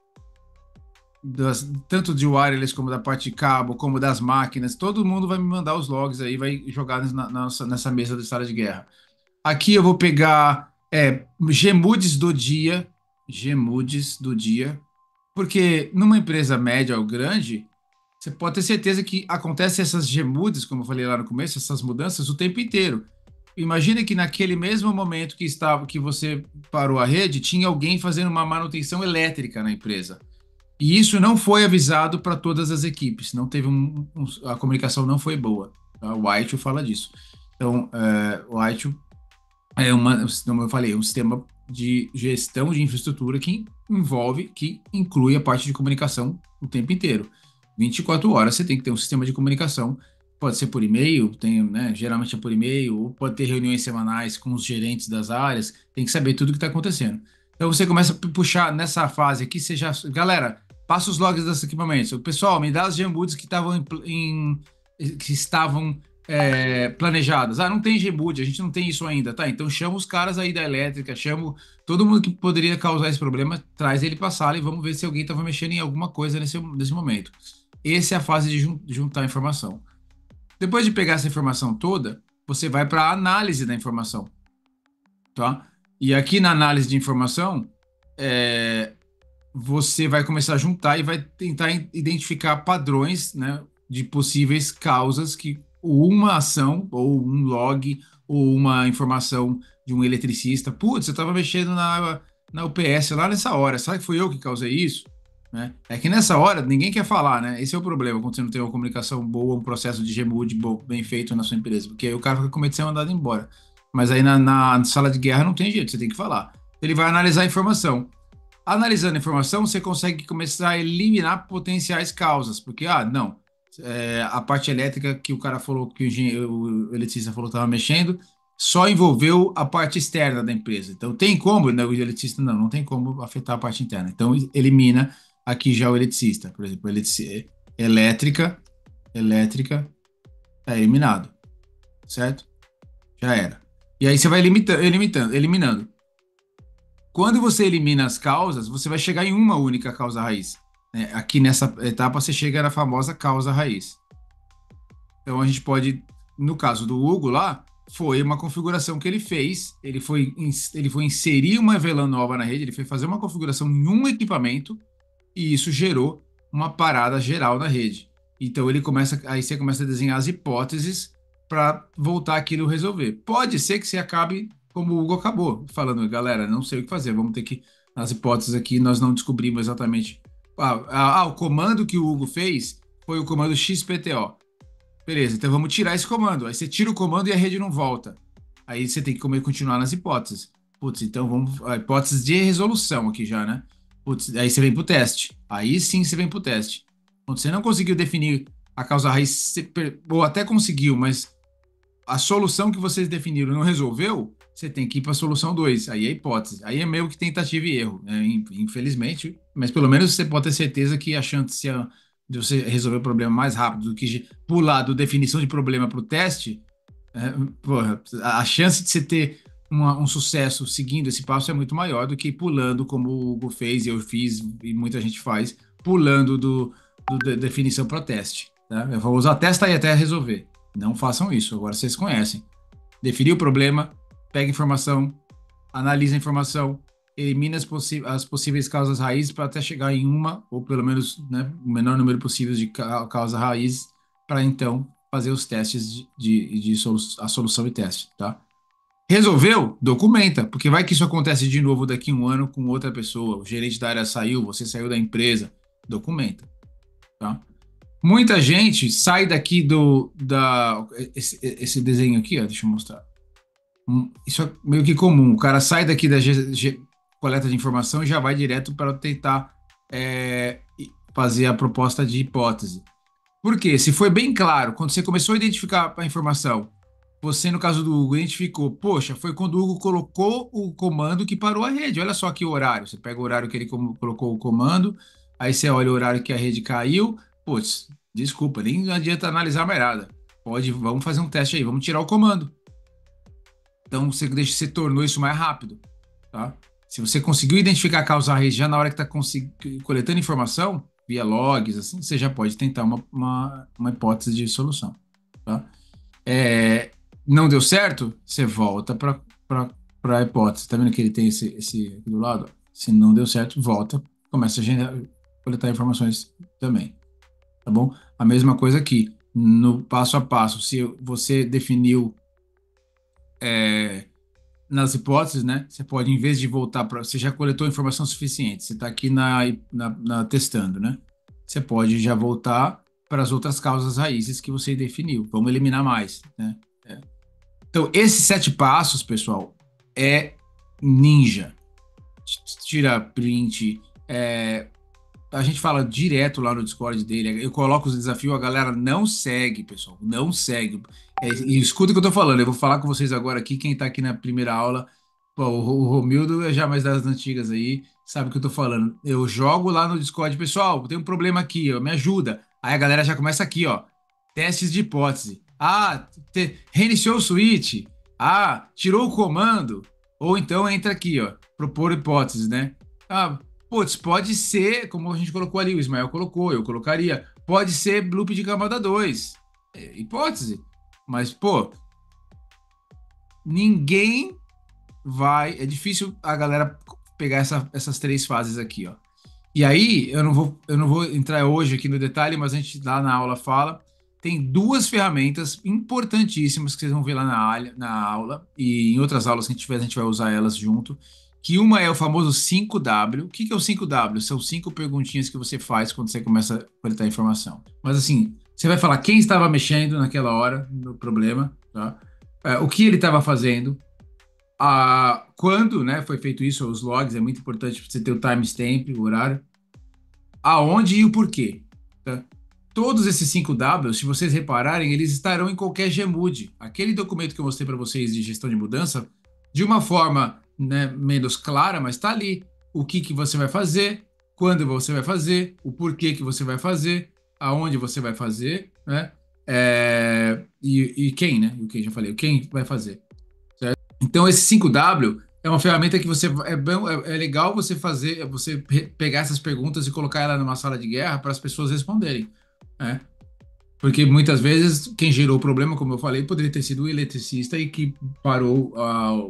A: tanto de wireless como da parte de cabo, como das máquinas. Todo mundo vai me mandar os logs aí, vai jogar nessa mesa da sala de guerra. Aqui eu vou pegar Gmoods do dia, Gmoods do dia, porque numa empresa média ou grande, você pode ter certeza que acontecem essas Gmoods, como eu falei lá no começo, essas mudanças o tempo inteiro. Imagina que naquele mesmo momento que você parou a rede, tinha alguém fazendo uma manutenção elétrica na empresa. E isso não foi avisado para todas as equipes. Não teve a comunicação não foi boa. Tá? O White fala disso. Então, o White como eu falei, um sistema de gestão de infraestrutura que inclui a parte de comunicação o tempo inteiro. 24 horas você tem que ter um sistema de comunicação. Pode ser por e-mail, né, geralmente é por e-mail, ou pode ter reuniões semanais com os gerentes das áreas. Tem que saber tudo o que está acontecendo. Então você começa a puxar nessa fase aqui, você já. Galera, passa os logs desses equipamentos. O pessoal, me dá as Gmoods que estavam planejadas. Ah, não tem Gmood, a gente não tem isso ainda, tá? Então chama os caras aí da elétrica, chama todo mundo que poderia causar esse problema, traz ele para a sala e vamos ver se alguém estava mexendo em alguma coisa nesse momento. Essa é a fase de juntar informação. Depois de pegar essa informação toda, você vai para a análise da informação, tá? E aqui na análise de informação, você vai começar a juntar e vai tentar identificar padrões, né, de possíveis causas que uma ação ou um log ou uma informação de um eletricista, putz, eu estava mexendo na UPS lá nessa hora, sabe que fui eu que causei isso? Né? É que nessa hora ninguém quer falar, né? Esse é o problema quando você não tem uma comunicação boa, um processo de Gmood bem feito na sua empresa, porque aí o cara fica com medo de ser mandado embora. Mas aí na sala de guerra não tem jeito, você tem que falar. Ele vai analisar a informação. Analisando a informação, você consegue começar a eliminar potenciais causas, porque, não, a parte elétrica que o cara falou, que o eletricista falou que estava mexendo, só envolveu a parte externa da empresa. Então, tem como, né, o eletricista, não tem como afetar a parte interna. Então, elimina aqui já o eletricista. Por exemplo, elétrica, é eliminado, certo? Já era. E aí você vai eliminando. Quando você elimina as causas, você vai chegar em uma única causa raiz. Né? Aqui nessa etapa você chega na famosa causa raiz. Então a gente pode, no caso do Hugo lá, foi uma configuração que ele fez. Ele foi inserir uma VLAN nova na rede, ele foi fazer uma configuração em um equipamento e isso gerou uma parada geral na rede. Então aí você começa a desenhar as hipóteses para voltar aquilo resolver. Pode ser que você acabe como o Hugo acabou, falando, galera, não sei o que fazer, vamos ter que, nas hipóteses aqui, nós não descobrimos exatamente. O comando que o Hugo fez foi o comando XPTO. Beleza, então vamos tirar esse comando. Aí você tira o comando e a rede não volta. Aí você tem que continuar nas hipóteses. Putz, então vamos. A hipótese de resolução aqui já, né? Putz, aí você vem pro teste. Aí sim você vem pro teste. Quando você não conseguiu definir a causa raiz, ou até conseguiu, mas a solução que vocês definiram não resolveu, você tem que ir para a solução 2. Aí é hipótese. Aí é meio que tentativa e erro, né? Infelizmente. Mas pelo menos você pode ter certeza que a chance de você resolver o problema mais rápido do que pular da definição de problema para o teste, a chance de você ter um sucesso seguindo esse passo é muito maior do que pulando, como o Hugo fez, eu fiz e muita gente faz, pulando da definição para o teste. Tá? Eu vou usar testa e até resolver. Não façam isso, agora vocês conhecem. Definir o problema, pega informação, analisa a informação, elimina as possíveis causas raízes para até chegar em uma, ou pelo menos, né, o menor número possível de causas raízes, para então fazer os testes a solução e teste, tá? Resolveu? Documenta, porque vai que isso acontece de novo daqui a um ano com outra pessoa, o gerente da área saiu, você saiu da empresa, documenta, tá? Muita gente sai daqui esse desenho aqui, ó, deixa eu mostrar. Isso é meio que comum. O cara sai daqui da coleta de informação e já vai direto para tentar fazer a proposta de hipótese. Por quê? Se foi bem claro, quando você começou a identificar a informação, você, no caso do Hugo, identificou, poxa, foi quando o Hugo colocou o comando que parou a rede. Olha só aqui o horário. Você pega o horário que ele colocou o comando, aí você olha o horário que a rede caiu. Putz, desculpa, nem adianta analisar mais nada. Vamos fazer um teste aí, vamos tirar o comando. Então você tornou isso mais rápido, tá? Se você conseguiu identificar a causa raiz já na hora que está coletando informação, via logs, assim, você já pode tentar uma hipótese de solução, tá? É, não deu certo, você volta para a hipótese. Tá vendo que ele tem esse aqui do lado? Se não deu certo, volta, começa coletar informações também, tá bom? A mesma coisa aqui, no passo a passo, se você definiu nas hipóteses, né? Você pode, em vez de voltar para. Você já coletou informação suficiente, você está aqui na testando, né? Você pode já voltar para as outras causas raízes que você definiu. Vamos eliminar mais, né? Então, esses 7 passos, pessoal, é ninja. Tira print. A gente fala direto lá no Discord dele. Eu coloco os desafios, a galera não segue, pessoal. Não segue. E escuta o que eu tô falando. Eu vou falar com vocês agora aqui. Quem tá aqui na primeira aula, pô, o Romildo é já mais das antigas aí, sabe o que eu tô falando. Eu jogo lá no Discord, pessoal, tem um problema aqui, ó, me ajuda. Aí a galera já começa aqui, ó. Testes de hipótese. Ah, reiniciou o switch. Ah, tirou o comando. Ou então entra aqui, ó. Propor hipóteses, né? Ah, putz, pode ser, como a gente colocou ali, o Ismael colocou, eu colocaria. Pode ser loop de camada 2. Hipótese. Mas, pô, ninguém vai. É difícil a galera pegar essas 3 fases aqui, ó. E aí, eu não vou entrar hoje aqui no detalhe, mas a gente lá na aula fala. Tem 2 ferramentas importantíssimas que vocês vão ver lá na aula, e em outras aulas que a gente vai usar elas junto. Que uma é o famoso 5W. O que é o 5W? São 5 perguntinhas que você faz quando você começa a coletar informação. Mas assim, você vai falar quem estava mexendo naquela hora no problema, tá? O que ele estava fazendo, quando, né, foi feito isso, os logs, é muito importante para você ter o timestamp, o horário, aonde e o porquê, tá? Todos esses 5 Ws, se vocês repararem, eles estarão em qualquer Gmood. Aquele documento que eu mostrei para vocês de gestão de mudança, de uma forma, né, menos clara, mas está ali. O que você vai fazer, quando você vai fazer, o porquê que você vai fazer, aonde você vai fazer, né? E quem, né? O que já falei, quem vai fazer. Então, esse 5W é uma ferramenta que é legal você fazer, pegar essas perguntas e colocar ela numa sala de guerra para as pessoas responderem, né? Porque muitas vezes quem gerou o problema, como eu falei, poderia ter sido o eletricista e que parou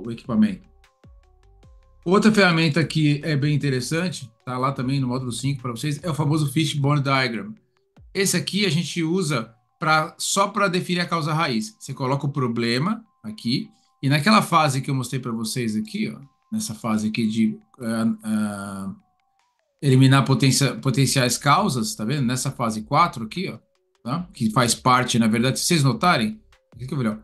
A: o equipamento. Outra ferramenta que é bem interessante, tá lá também no módulo 5 para vocês, é o famoso Fishbone Diagram. Esse aqui a gente usa só para definir a causa raiz. Você coloca o problema aqui, e naquela fase que eu mostrei para vocês aqui, ó, nessa fase aqui de eliminar potenciais causas, tá vendo? Nessa fase 4 aqui, ó, tá? Que faz parte, na verdade, se vocês notarem, o que é melhor?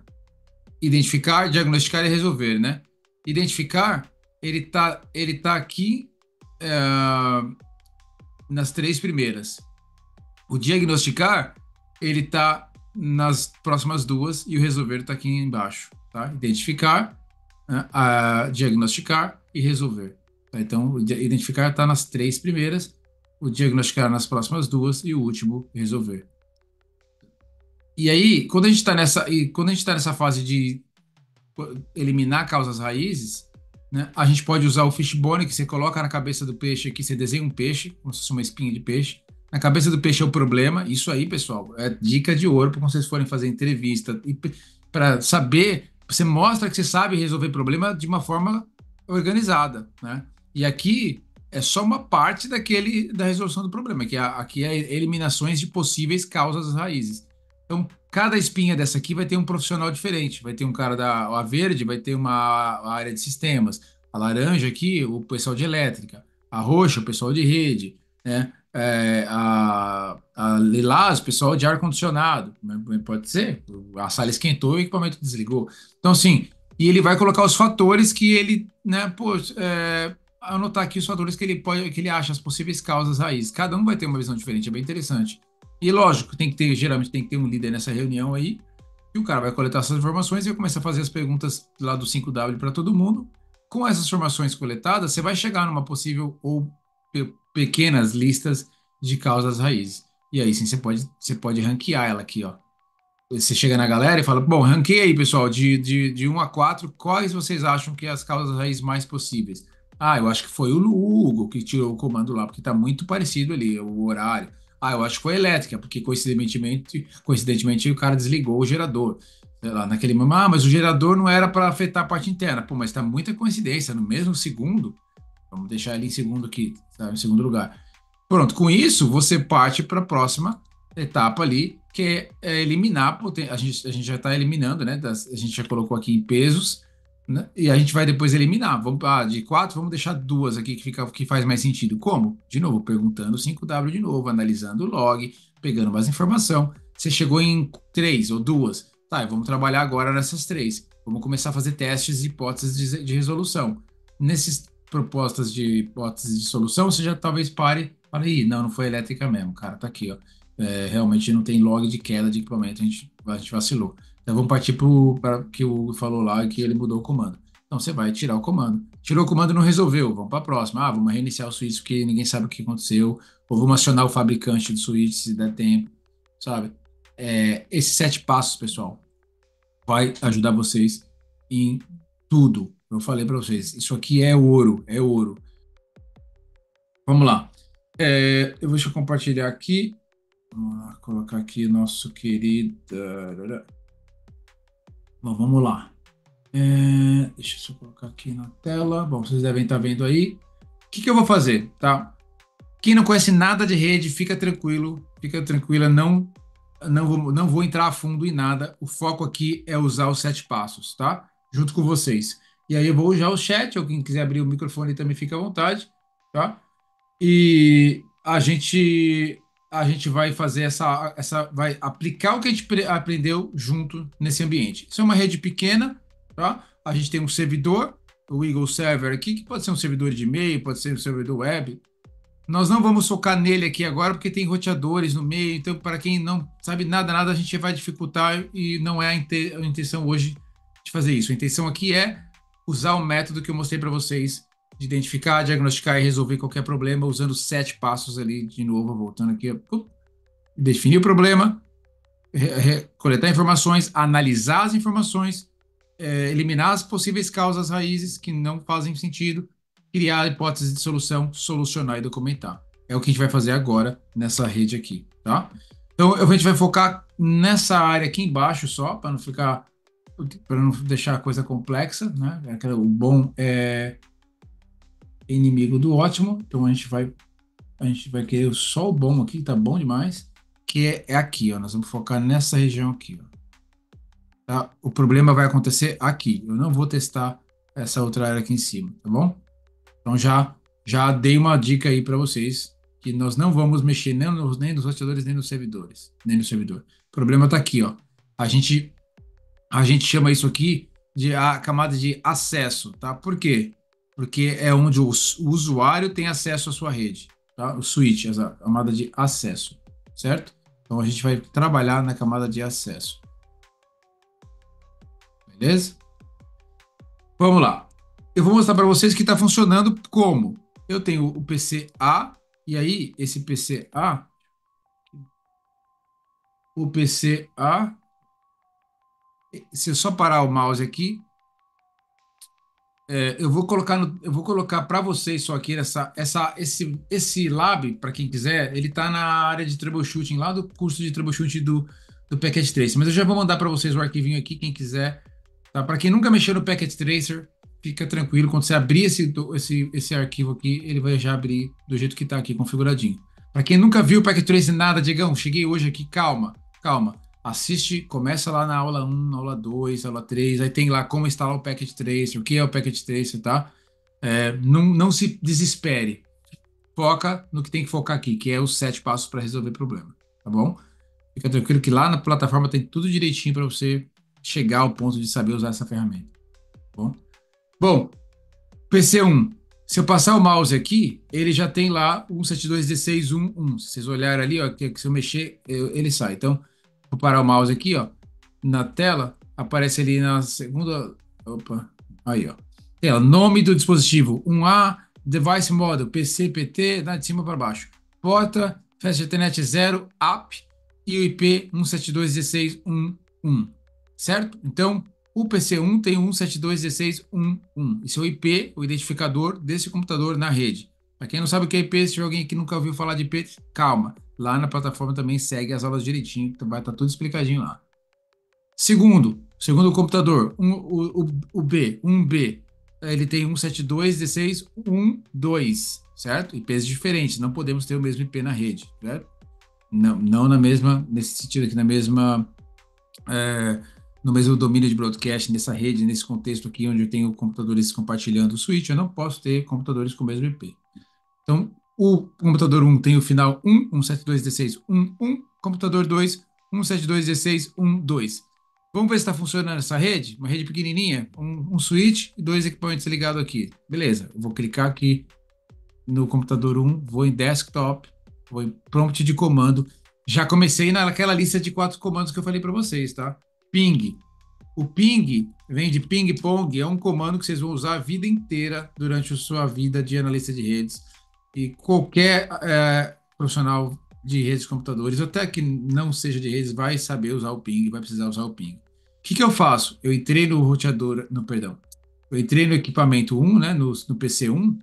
A: Identificar, diagnosticar e resolver, né? Identificar, ele tá aqui nas 3 primeiras. O diagnosticar, ele tá nas próximas 2 e o resolver tá aqui embaixo, tá? Identificar, né, diagnosticar e resolver. Tá? Então, o identificar está nas 3 primeiras, o diagnosticar nas próximas 2 e o último, resolver. E aí, quando a gente está nessa fase de eliminar causas raízes, né, a gente pode usar o fishbone, que você coloca na cabeça do peixe aqui, você desenha um peixe, como se fosse uma espinha de peixe. Na cabeça do peixe é o problema. Isso aí, pessoal, é dica de ouro para quando vocês forem fazer entrevista. E para saber, você mostra que você sabe resolver problema de uma forma organizada, né? E aqui é só uma parte da resolução do problema, que aqui é eliminações de possíveis causas raízes. Então, cada espinha dessa aqui vai ter um profissional diferente. Vai ter um cara a verde, vai ter uma área de sistemas. A laranja aqui, o pessoal de elétrica. A roxa, o pessoal de rede, né? A lilás, o pessoal de ar-condicionado. Pode ser. A sala esquentou e o equipamento desligou. Então, assim, e ele vai colocar os fatores que ele, né, anotar aqui os fatores que ele acha as possíveis causas raízes. Cada um vai ter uma visão diferente, é bem interessante. E lógico, geralmente tem que ter um líder nessa reunião aí, e o cara vai coletar essas informações e vai começar a fazer as perguntas lá do 5W para todo mundo. Com essas informações coletadas, você vai chegar numa possível ou pequenas listas de causas raízes. E aí sim você pode ranquear ela aqui, ó. Você chega na galera e fala, bom, ranqueia aí, pessoal, de 1 a 4, quais vocês acham que é as causas raízes mais possíveis? Ah, eu acho que foi o Hugo que tirou o comando lá, porque está muito parecido ali, o horário. Ah, eu acho que foi a elétrica, porque coincidentemente o cara desligou o gerador. Sei lá, naquele momento, mas o gerador não era para afetar a parte interna. Pô, mas está muita coincidência, no mesmo segundo, vamos deixar ele em segundo aqui, tá? Em segundo lugar. Pronto, com isso você parte para a próxima etapa ali, que é eliminar. A gente já está eliminando, né? A gente já colocou aqui em pesos, né? E a gente vai depois eliminar. De quatro, vamos deixar duas aqui que faz mais sentido. Como? De novo, perguntando 5W de novo, analisando o log, pegando mais informação. Você chegou em três ou duas. Tá, vamos trabalhar agora nessas três. Vamos começar a fazer testes e hipóteses de resolução. Nesses propostas de hipóteses de solução, você já talvez fale, ih, não foi elétrica mesmo, cara, tá aqui, ó. Realmente não tem log de queda de equipamento, a gente vacilou. Então vamos partir para que o Hugo falou lá que ele mudou o comando. Então você vai tirar o comando. Tirou o comando e não resolveu, vamos para a próxima. Ah, vamos reiniciar o switch porque ninguém sabe o que aconteceu, ou vamos acionar o fabricante do switch se der tempo, sabe? Esses 7 passos, pessoal, vai ajudar vocês em tudo. Eu falei para vocês, isso aqui é ouro, é ouro. Vamos lá. Deixa eu compartilhar aqui. Vamos lá, colocar aqui nosso querido. Bom, vamos lá. Deixa eu só colocar aqui na tela. Bom, vocês devem estar vendo aí. O que eu vou fazer, tá? Quem não conhece nada de rede, fica tranquilo, fica tranquila, não vou entrar a fundo em nada. O foco aqui é usar os 7 passos, tá? Junto com vocês. E aí eu vou usar o chat, ou quem quiser abrir o microfone também fica à vontade, tá? E a gente vai fazer vai aplicar o que a gente aprendeu junto nesse ambiente. Isso é uma rede pequena, tá? A gente tem um servidor, o Eagle Server aqui, que pode ser um servidor de e-mail, pode ser um servidor web. Nós não vamos focar nele aqui agora, porque tem roteadores no meio, então para quem não sabe nada, a gente vai dificultar e não é a intenção hoje de fazer isso. A intenção aqui é usar o método que eu mostrei para vocês de identificar, diagnosticar e resolver qualquer problema usando os 7 passos ali, de novo, voltando aqui, definir o problema, coletar informações, analisar as informações, eliminar as possíveis causas raízes que não fazem sentido, criar hipóteses de solução, solucionar e documentar. É o que a gente vai fazer agora nessa rede aqui, tá? Então, a gente vai focar nessa área aqui embaixo só, para não deixar a coisa complexa, né? O bom é inimigo do ótimo, então a gente vai querer só o bom aqui, tá bom demais, que é aqui, ó. Nós vamos focar nessa região aqui, ó. Tá? O problema vai acontecer aqui. Eu não vou testar essa outra área aqui em cima, tá bom? Então já dei uma dica aí para vocês que nós não vamos mexer nem nos roteadores, nem nos servidores, nem no servidor. O problema está aqui, ó. A gente chama isso aqui de a camada de acesso, tá? Por quê? Porque é onde o usuário tem acesso à sua rede, tá? O switch, a camada de acesso, certo? Então a gente vai trabalhar na camada de acesso. Beleza? Vamos lá. Eu vou mostrar para vocês que está funcionando como. Eu tenho o PC A, e aí esse PC A, se eu só parar o mouse aqui, eu vou colocar para vocês só aqui esse lab, para quem quiser, ele está na área de troubleshooting, lá do curso de troubleshooting do Packet Tracer, mas eu já vou mandar para vocês o arquivinho aqui, quem quiser. Tá? Para quem nunca mexeu no Packet Tracer, fica tranquilo, quando você abrir esse arquivo aqui, ele vai já abrir do jeito que está aqui, configuradinho. Para quem nunca viu o Packet Tracer nada, Diegão, cheguei hoje aqui, calma. Assiste, começa lá na aula 1, na aula 2, aula 3, aí tem lá como instalar o Packet Tracer, o que é o Packet Tracer, tá? Não se desespere. Foca no que tem que focar aqui, que é os 7 passos para resolver problema, tá bom? Fica tranquilo que lá na plataforma tem tudo direitinho para você chegar ao ponto de saber usar essa ferramenta, tá bom? Bom, PC1. Se eu passar o mouse aqui, ele já tem lá 172.16.1.1. Se vocês olharem ali, ó, que se eu mexer, ele sai. Então, vou parar o mouse aqui, ó, na tela, aparece ali na segunda. Opa, aí, ó. Tem, ó, nome do dispositivo: 1A, device model, PC, PT, dá de cima para baixo. Porta, Fast Ethernet 0, app e o IP 172.16.1.1. Certo? Então, o PC1 tem 172.16.1.1. Esse é o IP, o identificador desse computador na rede. Para quem não sabe o que é IP, se tiver alguém que nunca ouviu falar de IP, calma. Lá na plataforma também segue as aulas direitinho, então vai estar tudo explicadinho lá. Segundo o computador, o B, 1B, ele tem 172.16.1.2, certo? IPs diferentes, não podemos ter o mesmo IP na rede, certo? Não, não na mesma, nesse sentido aqui, na mesma é, no mesmo domínio de broadcast, nessa rede, nesse contexto aqui, onde eu tenho computadores compartilhando o switch, eu não posso ter computadores com o mesmo IP. Então, o computador 1 tem o final 1, 172.16.1.1, computador 2, 172.16.1.2. Vamos ver se está funcionando essa rede, uma rede pequenininha, um switch e dois equipamentos ligados aqui. Beleza, eu vou clicar aqui no computador 1, vou em desktop, vou em prompt de comando. Já comecei naquela lista de 4 comandos que eu falei para vocês, tá? Ping. O ping vem de ping-pong, é um comando que vocês vão usar a vida inteira durante a sua vida de analista de redes. E qualquer profissional de redes de computadores, até que não seja de redes, vai saber usar o ping, vai precisar usar o ping. O que eu faço? Eu entrei no roteador, no, perdão, eu entrei no equipamento 1, né, no PC 1,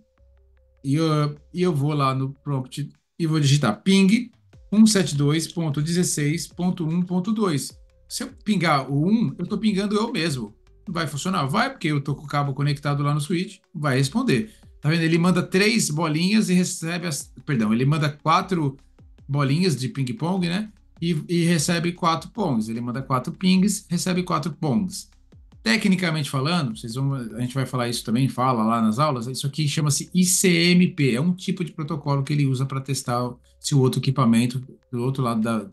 A: e eu vou lá no prompt e vou digitar ping 172.16.1.2. Se eu pingar o 1, eu estou pingando eu mesmo. Vai funcionar? Vai, porque eu estou com o cabo conectado lá no switch, vai responder. Tá vendo? Ele manda 3 bolinhas e recebe Perdão, ele manda 4 bolinhas de ping-pong, né? E recebe 4 pongs. Ele manda 4 pings, recebe 4 pongs. Tecnicamente falando, a gente vai falar isso também, fala lá nas aulas, isso aqui chama-se ICMP, é um tipo de protocolo que ele usa para testar se o outro equipamento do outro lado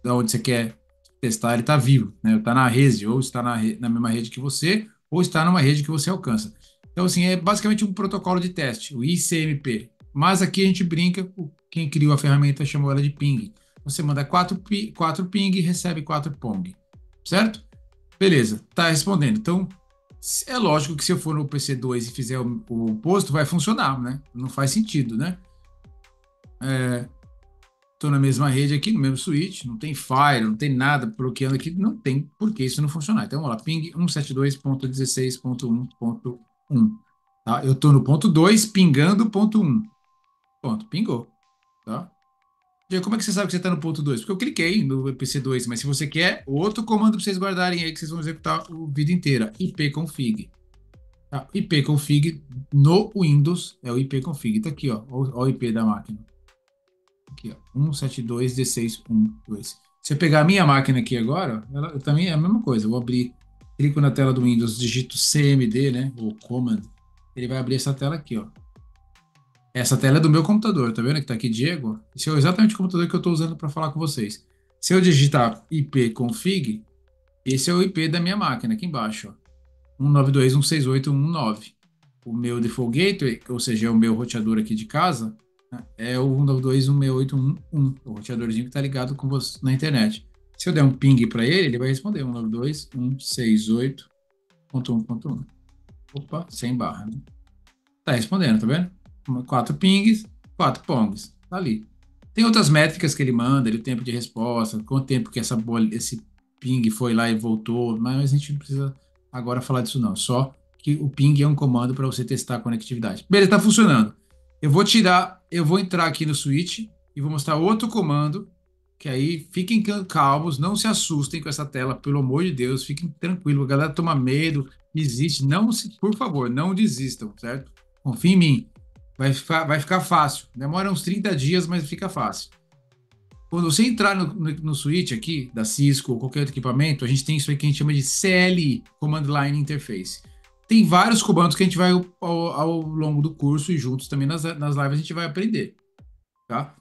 A: da onde você quer testar, ele está vivo, né? Está na rede, ou está na mesma rede que você, ou está numa rede que você alcança. Então, assim, é basicamente um protocolo de teste, o ICMP. Mas aqui a gente brinca, quem criou a ferramenta chamou ela de ping. Você manda 4 ping e recebe 4 pong, certo? Beleza, tá respondendo. Então, é lógico que se eu for no PC2 e fizer o oposto, vai funcionar, né? Não faz sentido, né? Estou na mesma rede aqui, no mesmo switch, não tem fire, não tem nada bloqueando aqui, não tem por que isso não funcionar. Então, vamos lá, ping 172.16.1.1. Tá? Eu estou no ponto 2, pingando o ponto 1. Pronto, pingou. Tá? E aí, como é que você sabe que você está no ponto 2? Porque eu cliquei no PC2, mas se você quer, outro comando para vocês guardarem aí que vocês vão executar a vida inteira, ipconfig. Tá? Ipconfig no Windows é o ipconfig. Tá aqui, ó, o IP da máquina. Aqui, ó, 172.16.1.2. Se eu pegar a minha máquina aqui agora, ela também é a mesma coisa. Eu vou abrir, clico na tela do Windows, digito CMD, né, ou Command, ele vai abrir essa tela aqui, ó. Essa tela é do meu computador, tá vendo que tá aqui Diego? Esse é exatamente o computador que eu estou usando para falar com vocês. Se eu digitar ipconfig, esse é o IP da minha máquina aqui embaixo, ó. 192.168.1.9. O meu default gateway, ou seja, é o meu roteador aqui de casa, né, é o 192.168.1.1, o roteadorzinho que está ligado com você na internet. Se eu der um ping para ele, ele vai responder 192.168.1.1. Opa, sem barra, né? Tá respondendo, tá vendo? 4 pings, 4 pongs. Tá ali. Tem outras métricas que ele manda, o tempo de resposta, quanto tempo que esse ping foi lá e voltou, mas a gente não precisa agora falar disso não. Só que o ping é um comando para você testar a conectividade. Beleza, tá funcionando. Eu vou entrar aqui no switch e vou mostrar outro comando, que aí fiquem calmos, não se assustem com essa tela, pelo amor de Deus, fiquem tranquilos, a galera toma medo, desiste, por favor, não desistam, certo? Confie em mim. Vai ficar fácil. Demora uns 30 dias, mas fica fácil. Quando você entrar no switch aqui, da Cisco ou qualquer outro equipamento, a gente tem isso aí que a gente chama de CLI, Command Line Interface. Tem vários comandos que a gente vai ao longo do curso e juntos também nas lives a gente vai aprender. Tá?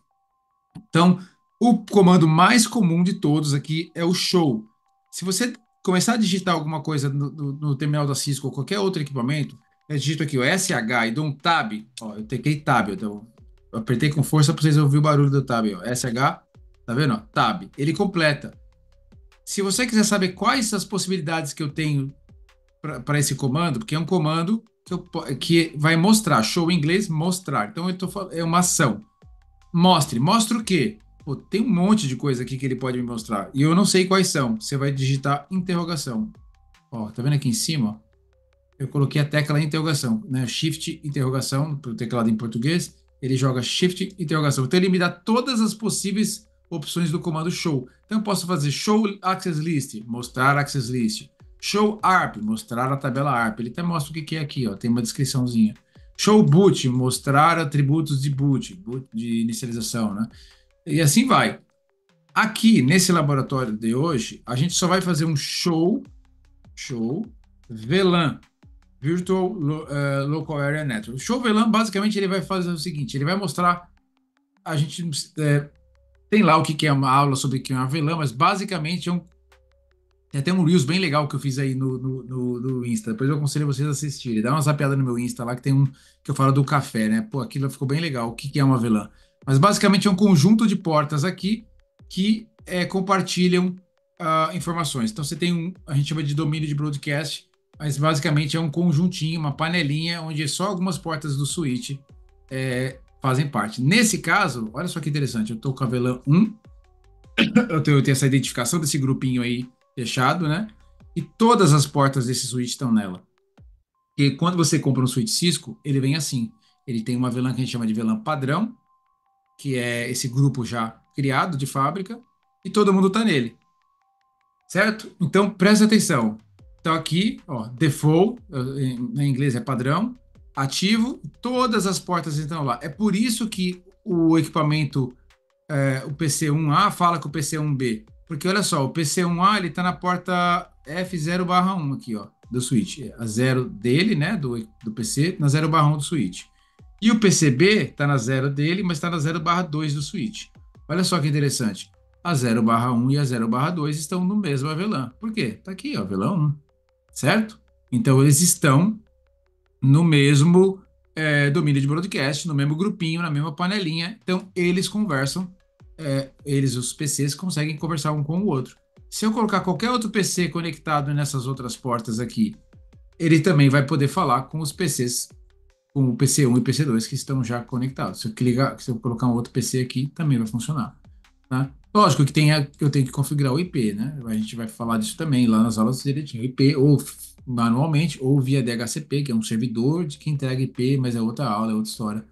A: Então, o comando mais comum de todos aqui é o show. Se você começar a digitar alguma coisa no terminal da Cisco ou qualquer outro equipamento, Eu digito aqui, ó, SH e dou um tab. Ó, eu tequei tab. Eu apertei com força para vocês ouvir o barulho do tab. Ó. SH, tá vendo? Ó, tab. Ele completa. Se você quiser saber quais as possibilidades que eu tenho para esse comando, porque é um comando que vai mostrar, show em inglês, mostrar. Então, é uma ação. Mostre. Mostra o quê? Pô, tem um monte de coisa aqui que ele pode me mostrar. E eu não sei quais são. Você vai digitar interrogação. Ó, tá vendo aqui em cima? Ó? Eu coloquei a tecla interrogação, né? Shift interrogação, para o teclado em português. Ele joga Shift interrogação. Então ele me dá todas as possíveis opções do comando show. Então eu posso fazer show access list, mostrar access list. Show ARP, mostrar a tabela ARP. Ele até mostra o que é aqui, ó. Tem uma descriçãozinha. Show boot, mostrar atributos de boot de inicialização, né? E assim vai. Aqui nesse laboratório de hoje, a gente só vai fazer um show VLAN. Virtual Local Area Network. O show VLAN, basicamente, ele vai fazer o seguinte: ele vai mostrar. A gente tem lá o que é uma aula sobre o que é uma VLAN, mas basicamente tem até um Reels bem legal que eu fiz aí no Insta. Depois eu aconselho vocês a assistirem. Dá uma zapeada no meu Insta lá, que tem um que eu falo do café, né? Pô, aquilo ficou bem legal. O que é uma VLAN? Mas basicamente é um conjunto de portas aqui que compartilham informações. Então você tem a gente chama de domínio de broadcast, mas basicamente é um conjuntinho, uma panelinha, onde só algumas portas do switch fazem parte. Nesse caso, olha só que interessante, eu estou com a VLAN 1, eu tenho essa identificação desse grupinho aí fechado, né? E todas as portas desse switch estão nela. E quando você compra um switch Cisco, ele vem assim. Ele tem uma VLAN que a gente chama de VLAN padrão, que é esse grupo já criado de fábrica, e todo mundo está nele. Certo? Então, presta atenção. Então, aqui, ó, default, em inglês é padrão, ativo, todas as portas estão lá. É por isso que o equipamento, o PC1A, fala com o PC1B. Porque olha só, o PC1A ele está na porta F0/1 aqui, ó, do switch. A 0 dele, né, do PC, na 0/1 do switch. E o PCB está na 0 dele, mas está na 0/2 do switch. Olha só que interessante. A 0/1 e a 0/2 estão no mesmo VLAN. Por quê? Está aqui, ó, VLAN 1, certo? Então, eles estão no mesmo domínio de broadcast, no mesmo grupinho, na mesma panelinha. Então, eles conversam, os PCs, conseguem conversar um com o outro. Se eu colocar qualquer outro PC conectado nessas outras portas aqui, ele também vai poder falar com os PCs, com o PC1 e PC2 que estão já conectados. Se eu colocar um outro PC aqui, também vai funcionar. Tá? Lógico que eu tenho que configurar o IP, né? A gente vai falar disso também lá nas aulas direitinho. IP ou manualmente ou via DHCP, que é um servidor de que entrega IP, mas é outra aula, é outra história.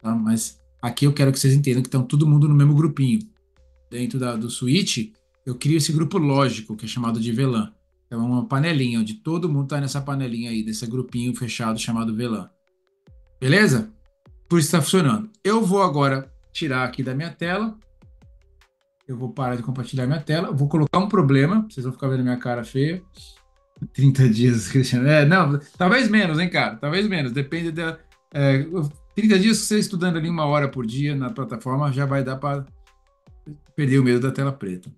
A: Tá? Mas aqui eu quero que vocês entendam que estão todo mundo no mesmo grupinho. Dentro do switch, eu crio esse grupo lógico, que é chamado de VLAN. É uma panelinha, onde todo mundo está nessa panelinha aí, desse grupinho fechado chamado VLAN. Beleza? Por isso está funcionando. Eu vou agora tirar aqui da minha tela. Eu vou parar de compartilhar minha tela. Vou colocar um problema. Vocês vão ficar vendo minha cara feia. 30 dias, Cristiano. Não, talvez menos, hein, cara? Talvez menos. Depende da. 30 dias, você estudando ali 1 hora por dia na plataforma, já vai dar para perder o medo da tela preta.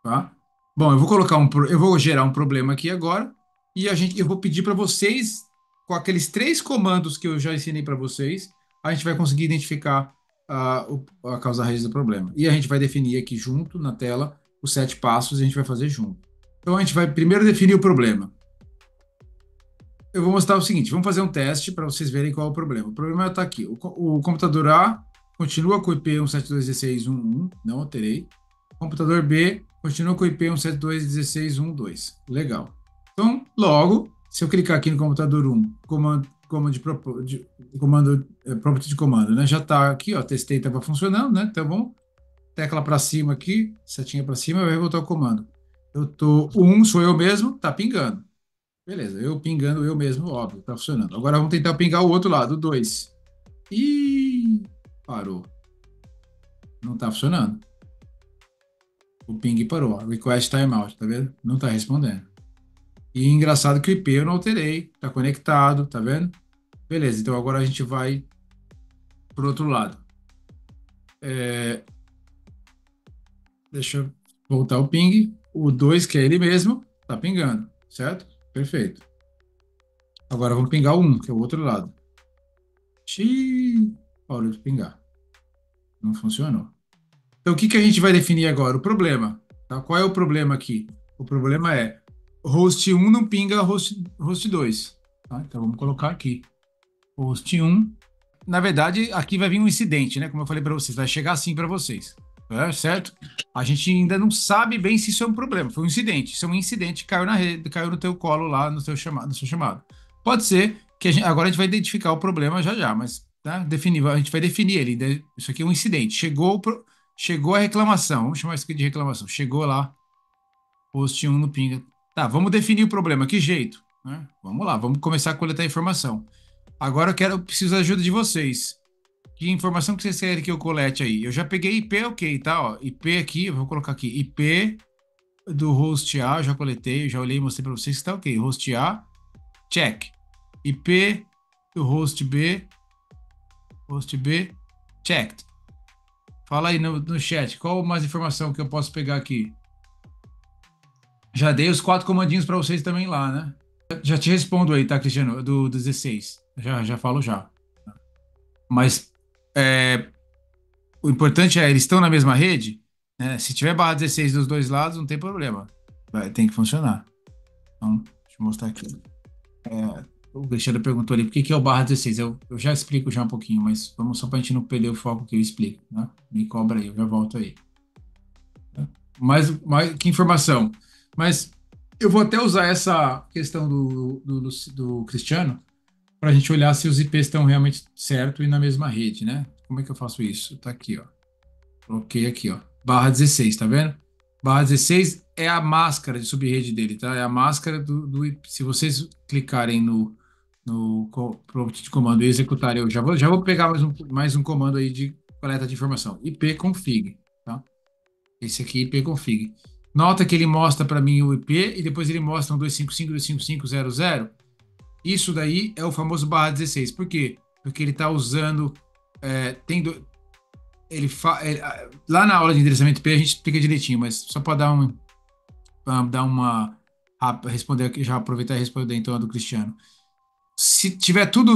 A: Tá? Bom, eu vou gerar um problema aqui agora e eu vou pedir para vocês, com aqueles 3 comandos que eu já ensinei para vocês, a gente vai conseguir identificar a causa raiz do problema. E a gente vai definir aqui junto na tela os 7 passos e a gente vai fazer junto. Então a gente vai primeiro definir o problema. Eu vou mostrar o seguinte, vamos fazer um teste para vocês verem qual é o problema. O problema está aqui. O computador A continua com o IP 172.16.1.1, não alterei. O computador B continua com o IP 172.16.1.2. Legal. Então, logo, se eu clicar aqui no computador 1, prompt de comando, né? Já está aqui, ó, testei, estava funcionando, né? Tá bom? Tecla para cima aqui, setinha para cima, vai voltar o comando. O 1 sou eu mesmo, tá pingando. Beleza, eu pingando eu mesmo, óbvio, tá funcionando. Agora vamos tentar pingar o outro lado, o 2. Ih, parou. Não tá funcionando. O ping parou, ó. Request timeout, tá vendo? Não tá respondendo. E engraçado que o IP eu não alterei, tá conectado, tá vendo? Beleza, então agora a gente vai pro outro lado. Deixa eu voltar o ping. O 2, que é ele mesmo, tá pingando, certo? Perfeito. Agora vamos pingar o 1, que é o outro lado. Xiii, parou de pingar. Não funcionou. Então, o que que a gente vai definir agora? O problema. Tá? Qual é o problema aqui? O problema é host 1 não pinga host 2. Tá? Então, vamos colocar aqui. Host 1. Na verdade, aqui vai vir um incidente, né? Como eu falei para vocês, vai chegar assim para vocês. Certo? A gente ainda não sabe bem se isso é um problema. Foi um incidente. Isso é um incidente que caiu na rede, caiu no teu colo lá no seu chamado. Pode ser que agora a gente vai identificar o problema já já, mas tá? A gente vai definir ele. Isso aqui é um incidente. Chegou a reclamação. Vamos chamar isso aqui de reclamação. Chegou lá, post 1 no Pinga. Tá, vamos definir o problema. Que jeito? Né? Vamos lá, vamos começar a coletar informação. Agora eu preciso da ajuda de vocês. Que informação que vocês querem que eu colete aí? Eu já peguei IP, ok, tá? Ó, IP aqui, eu vou colocar aqui. IP do host A, eu já coletei, eu já olhei e mostrei para vocês que tá ok. Host A, check. IP do host B, checked. Fala aí no chat, qual mais informação que eu posso pegar aqui? Já dei os 4 comandinhos para vocês também lá, né? Já te respondo aí, tá, Cristiano? Do 16. Já falo já. Mas é, o importante é, eles estão na mesma rede, né? Se tiver barra 16 dos dois lados, não tem problema. Tem que funcionar. Então, deixa eu mostrar aqui. O Cristiano perguntou ali, por que que é o barra 16? Eu já explico já um pouquinho, mas vamos só para a gente não perder o foco que eu explico, né? Me cobra aí, eu já volto aí. Mais que informação? Mas eu vou até usar essa questão do Cristiano para a gente olhar se os IPs estão realmente certo e na mesma rede, né? Como é que eu faço isso? Tá aqui, ó. Coloquei aqui, ó. Barra 16, tá vendo? Barra 16 é a máscara de subrede dele, tá? É a máscara do IP. Se vocês clicarem no prompt de comando e executarem, eu já vou pegar mais um comando aí de coleta de informação. ipconfig, tá? Esse aqui, ipconfig. Nota que ele mostra para mim o IP e depois ele mostra um 255.255.00. Isso daí é o famoso barra 16. Por quê? Porque ele está usando. Tem lá na aula de endereçamento IP a gente explica direitinho, mas só para dar uma responder aqui, já aproveitar e responder então a do Cristiano. Se tiver tudo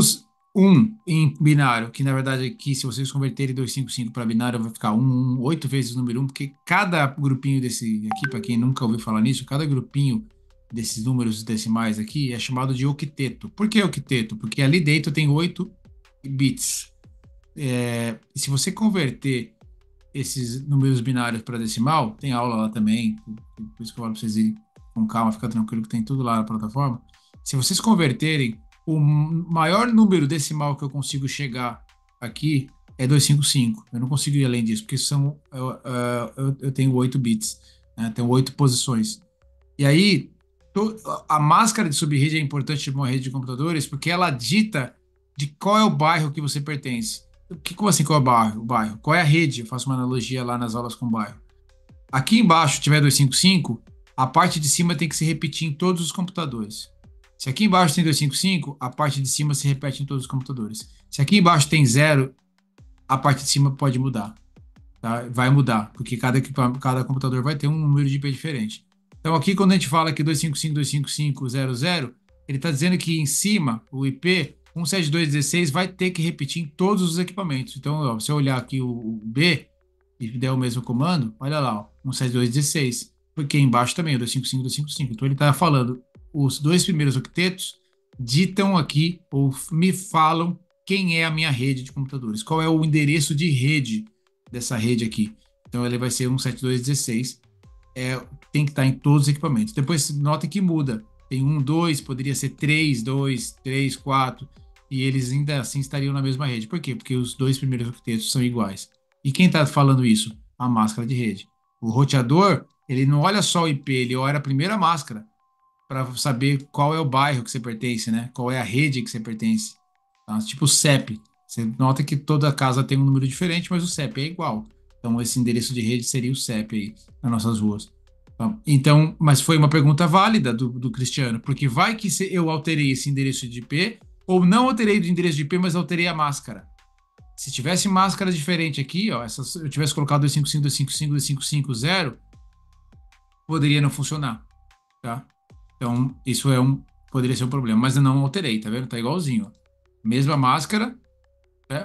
A: um em binário, que na verdade aqui, se vocês converterem 255 para binário, vai ficar 8 vezes o número 1, porque cada grupinho desse aqui, para quem nunca ouviu falar nisso, cada grupinho desses números decimais aqui é chamado de octeto. Por que octeto? Porque ali dentro tem 8 bits. E se você converter esses números binários para decimal, tem aula lá também, por isso que eu falo para vocês irem com calma, fica tranquilo que tem tudo lá na plataforma. Se vocês converterem, o maior número decimal que eu consigo chegar aqui é 255. Eu não consigo ir além disso, porque eu tenho 8 bits, né? Tenho 8 posições. E aí, a máscara de subrede é importante de uma rede de computadores porque ela dita de qual é o bairro que você pertence. Como assim qual é o bairro? Qual é a rede? Eu faço uma analogia lá nas aulas com o bairro. Aqui embaixo tiver 255, a parte de cima tem que se repetir em todos os computadores. Se aqui embaixo tem 255, a parte de cima se repete em todos os computadores. Se aqui embaixo tem 0, a parte de cima pode mudar. Tá? Vai mudar, porque cada computador vai ter um número de IP diferente. Então aqui quando a gente fala que 255.255.00, ele está dizendo que em cima, o IP 172.16 vai ter que repetir em todos os equipamentos. Então, ó, se eu olhar aqui o B e der o mesmo comando, olha lá, ó, 172.16, porque embaixo também é 255.255. Então ele está falando, os dois primeiros octetos ditam aqui, ou me falam quem é a minha rede de computadores, qual é o endereço de rede dessa rede aqui. Então ele vai ser 172.16, tem que estar em todos os equipamentos. Depois notem que muda, tem 1, 2, poderia ser 3, 2, 3, 4, e eles ainda assim estariam na mesma rede. Por quê? Porque os dois primeiros octetos são iguais. E quem está falando isso? A máscara de rede. O roteador, ele não olha só o IP, ele olha a primeira máscara para saber qual é o bairro que você pertence, né? Qual é a rede que você pertence. Tá? Tipo o CEP. Você nota que toda casa tem um número diferente, mas o CEP é igual. Então, esse endereço de rede seria o CEP aí nas nossas ruas. Então, mas foi uma pergunta válida do Cristiano, porque vai que eu alterei esse endereço de IP, ou não alterei o endereço de IP, mas alterei a máscara. Se tivesse máscara diferente aqui, ó, eu tivesse colocado 255.255.255.0, poderia não funcionar, tá? Então, isso é poderia ser um problema, mas eu não alterei, tá vendo? Tá igualzinho, ó. Mesma máscara,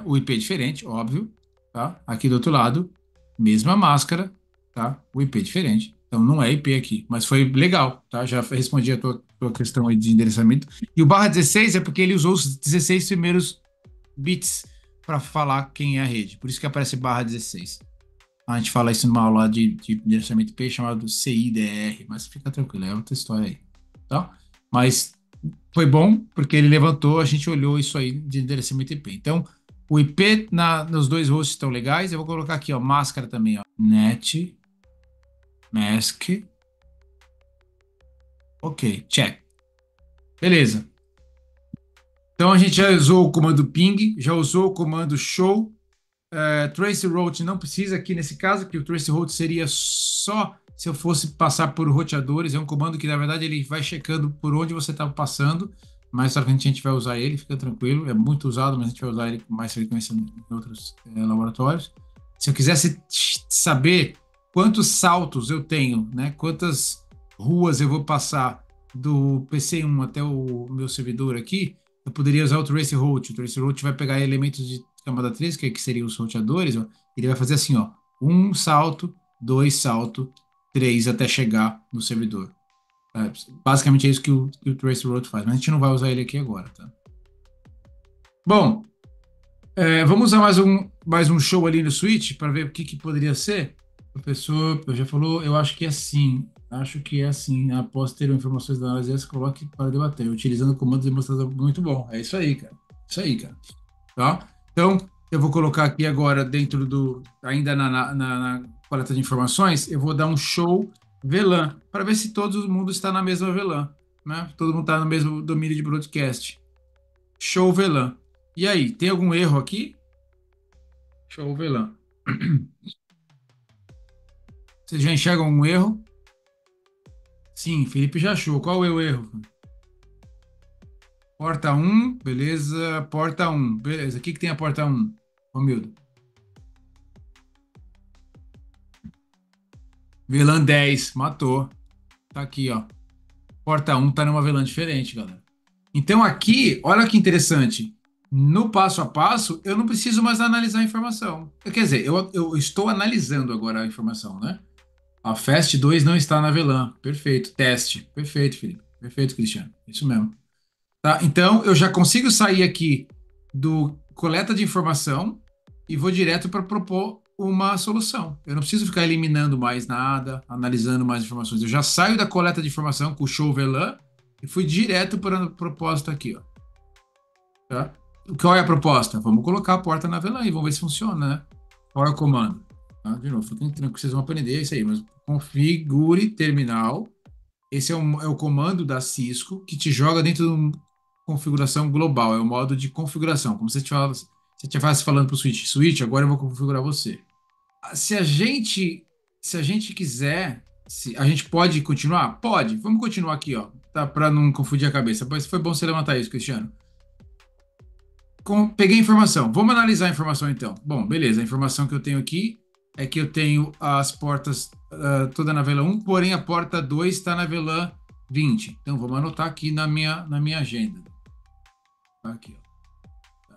A: o IP é diferente, óbvio, tá? Aqui do outro lado, mesma máscara, tá? O IP é diferente. Então não é IP aqui, mas foi legal, tá? Já respondi a tua questão aí de endereçamento. E o barra 16 é porque ele usou os 16 primeiros bits para falar quem é a rede. Por isso que aparece barra 16. A gente fala isso numa aula de endereçamento IP chamado CIDR, mas fica tranquilo, é outra história aí, tá? Mas foi bom porque ele levantou, a gente olhou isso aí de endereçamento IP. Então, o IP nos dois hosts estão legais. Eu vou colocar aqui, ó, máscara também, ó. Net, mask. Ok, check. Beleza. Então a gente já usou o comando ping, já usou o comando show. Traceroute não precisa aqui nesse caso, que o traceroute seria só se eu fosse passar por roteadores. É um comando que, na verdade, ele vai checando por onde você está passando. Mais tarde a gente vai usar ele, fica tranquilo. É muito usado, mas a gente vai usar ele com mais frequência em outros laboratórios. Se eu quisesse saber quantos saltos eu tenho, né, quantas ruas eu vou passar do PC1 até o meu servidor aqui, eu poderia usar o traceroute. O traceroute vai pegar elementos de camada 3, que seriam os roteadores, ó, ele vai fazer assim, ó, um salto, dois salto, três até chegar no servidor. Basicamente é isso que o traceroute faz, mas a gente não vai usar ele aqui agora, tá? Bom, vamos usar mais um show ali no switch para ver o que poderia ser. O professor já falou, eu acho que é assim. Acho que é assim. Após ter informações da análise, coloque para debater, utilizando comandos e demonstração. Muito bom. É isso aí, cara. Isso aí, cara. Tá? Então, eu vou colocar aqui agora dentro ainda na coleta de informações, eu vou dar um show VLAN, para ver se todo mundo está na mesma VLAN, né? Todo mundo está no mesmo domínio de broadcast. Show VLAN. E aí, tem algum erro aqui? Show VLAN. Vocês já enxergam um erro? Sim, Felipe já achou. Qual é o erro? Porta 1, beleza. Porta 1, beleza. O que tem a porta 1, Romildo? VLAN 10, matou. Tá aqui, ó. Porta 1 tá numa VLAN diferente, galera. Então aqui, olha que interessante. No passo a passo, eu não preciso mais analisar a informação. Quer dizer, eu estou analisando agora a informação, né? A Fast 2 não está na VLAN. Perfeito. Teste. Perfeito, Felipe. Perfeito, Cristiano. Isso mesmo. Tá? Então, eu já consigo sair aqui do coleta de informação e vou direto para propor uma solução. Eu não preciso ficar eliminando mais nada, analisando mais informações. Eu já saio da coleta de informação com o show VLAN e fui direto para a proposta aqui, ó. Tá? Qual é a proposta? Vamos colocar a porta na VLAN e vamos ver se funciona, né? Qual é o comando? Tá? De novo, fiquem tranquilos, vocês vão aprender isso aí, mas configure terminal. Esse é o comando da Cisco que te joga dentro de uma configuração global, é o modo de configuração. Como você estivesse falando para o switch, agora eu vou configurar você. Se a gente, se a gente quiser, a gente pode continuar? Pode. Vamos continuar aqui, ó, tá, para não confundir a cabeça. Mas foi bom você levantar isso, Cristiano. Peguei a informação. Vamos analisar a informação então. Bom, beleza. A informação que eu tenho aqui é que eu tenho as portas toda na VLAN 1, porém a porta 2 está na VLAN 20. Então vamos anotar aqui na minha agenda. Tá aqui, ó.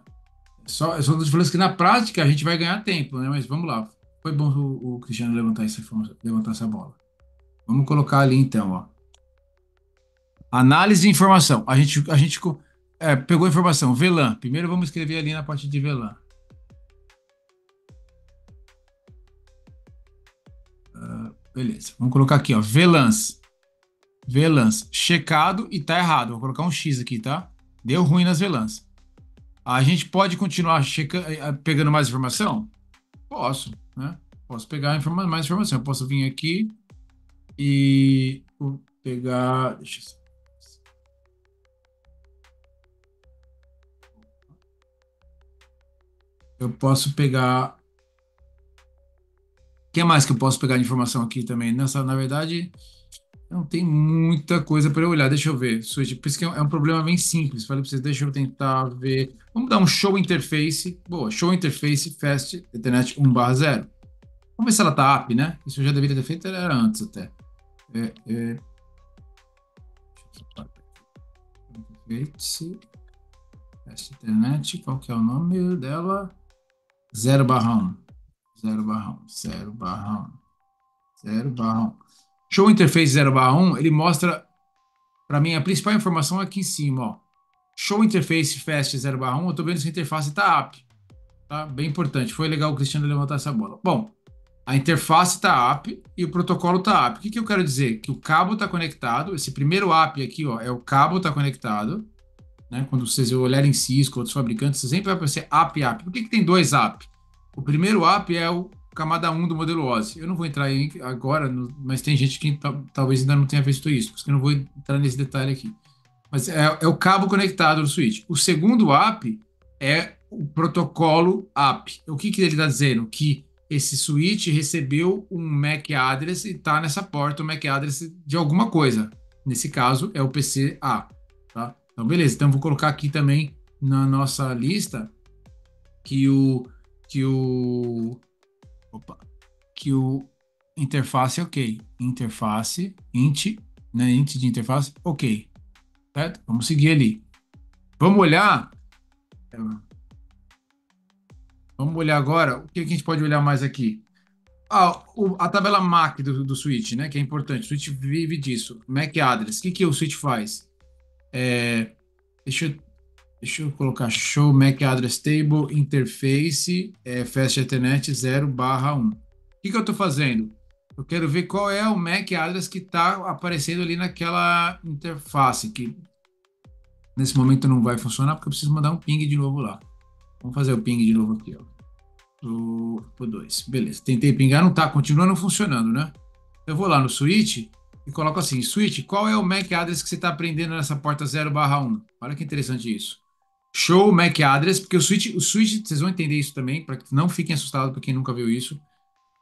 A: Eu só estou falando que na prática a gente vai ganhar tempo, né? Mas vamos lá. Foi bom o Cristiano levantar essa bola. Vamos colocar ali então, ó. Análise de informação. A gente pegou a informação, VLAN. Primeiro vamos escrever ali na parte de VLAN. Beleza. Vamos colocar aqui, ó. VLANs. VLANs. Checado e tá errado. Vou colocar um X aqui, tá? Deu ruim nas VLANs. A gente pode continuar pegando mais informação? Posso, né? Posso pegar mais informação. Eu posso vir aqui e vou pegar. Deixa eu... Eu posso pegar. O que mais que eu posso pegar de informação aqui também? Na verdade, não tem muita coisa para eu olhar. Deixa eu ver. Por isso que é um problema bem simples. Falei para vocês, deixa eu tentar ver. Vamos dar um show interface. Boa, show interface fast Ethernet 1/0. Vamos ver se ela tá up, né? Isso eu já deveria ter feito, era antes até. Fast Internet, qual que é o nome dela? 0/1. 0/1, 0/1, 0/1. Show Interface 0/1, ele mostra para mim a principal informação aqui em cima, ó. Show Interface Fast 0/1, eu estou vendo se a interface está up, tá? Bem importante. Foi legal o Cristiano levantar essa bola. Bom, a interface está up e o protocolo está up. O que que eu quero dizer? Que o cabo está conectado. Esse primeiro up aqui, ó, é o cabo está conectado, né? Quando vocês olharem em Cisco, outros fabricantes, sempre vai aparecer up. Por que que tem dois up? O primeiro up é o camada 1 do modelo OSI. Eu não vou entrar aí agora, mas tem gente que talvez ainda não tenha visto isso, por isso que eu não vou entrar nesse detalhe aqui. Mas é o cabo conectado no switch. O segundo up é o protocolo up. O que que ele está dizendo? Que esse switch recebeu um MAC address e está nessa porta o MAC address de alguma coisa. Nesse caso, é o PCA. Tá? Então, beleza. Então, vou colocar aqui também na nossa lista que opa, que o interface é ok. Interface, int, né? Int de interface, ok. Certo? Vamos seguir ali. Vamos olhar. Vamos olhar agora. O que a gente pode olhar mais aqui? A tabela MAC do switch, né? Que é importante. O switch vive disso. MAC address. O que que o switch faz? Deixa eu, deixa eu colocar show MAC address table interface fast ethernet 0/1. O que que eu estou fazendo? Eu quero ver qual é o MAC address que está aparecendo ali naquela interface, que nesse momento não vai funcionar porque eu preciso mandar um ping de novo lá. Vamos fazer o ping de novo aqui, ó. Pro 2. Beleza. Tentei pingar, não tá, continua não funcionando, né? Eu vou lá no switch e coloco assim, switch, qual é o MAC address que você está aprendendo nessa porta 0/1? Olha que interessante isso. Show MAC address, porque o switch, vocês vão entender isso também, para que não fiquem assustados para quem nunca viu isso.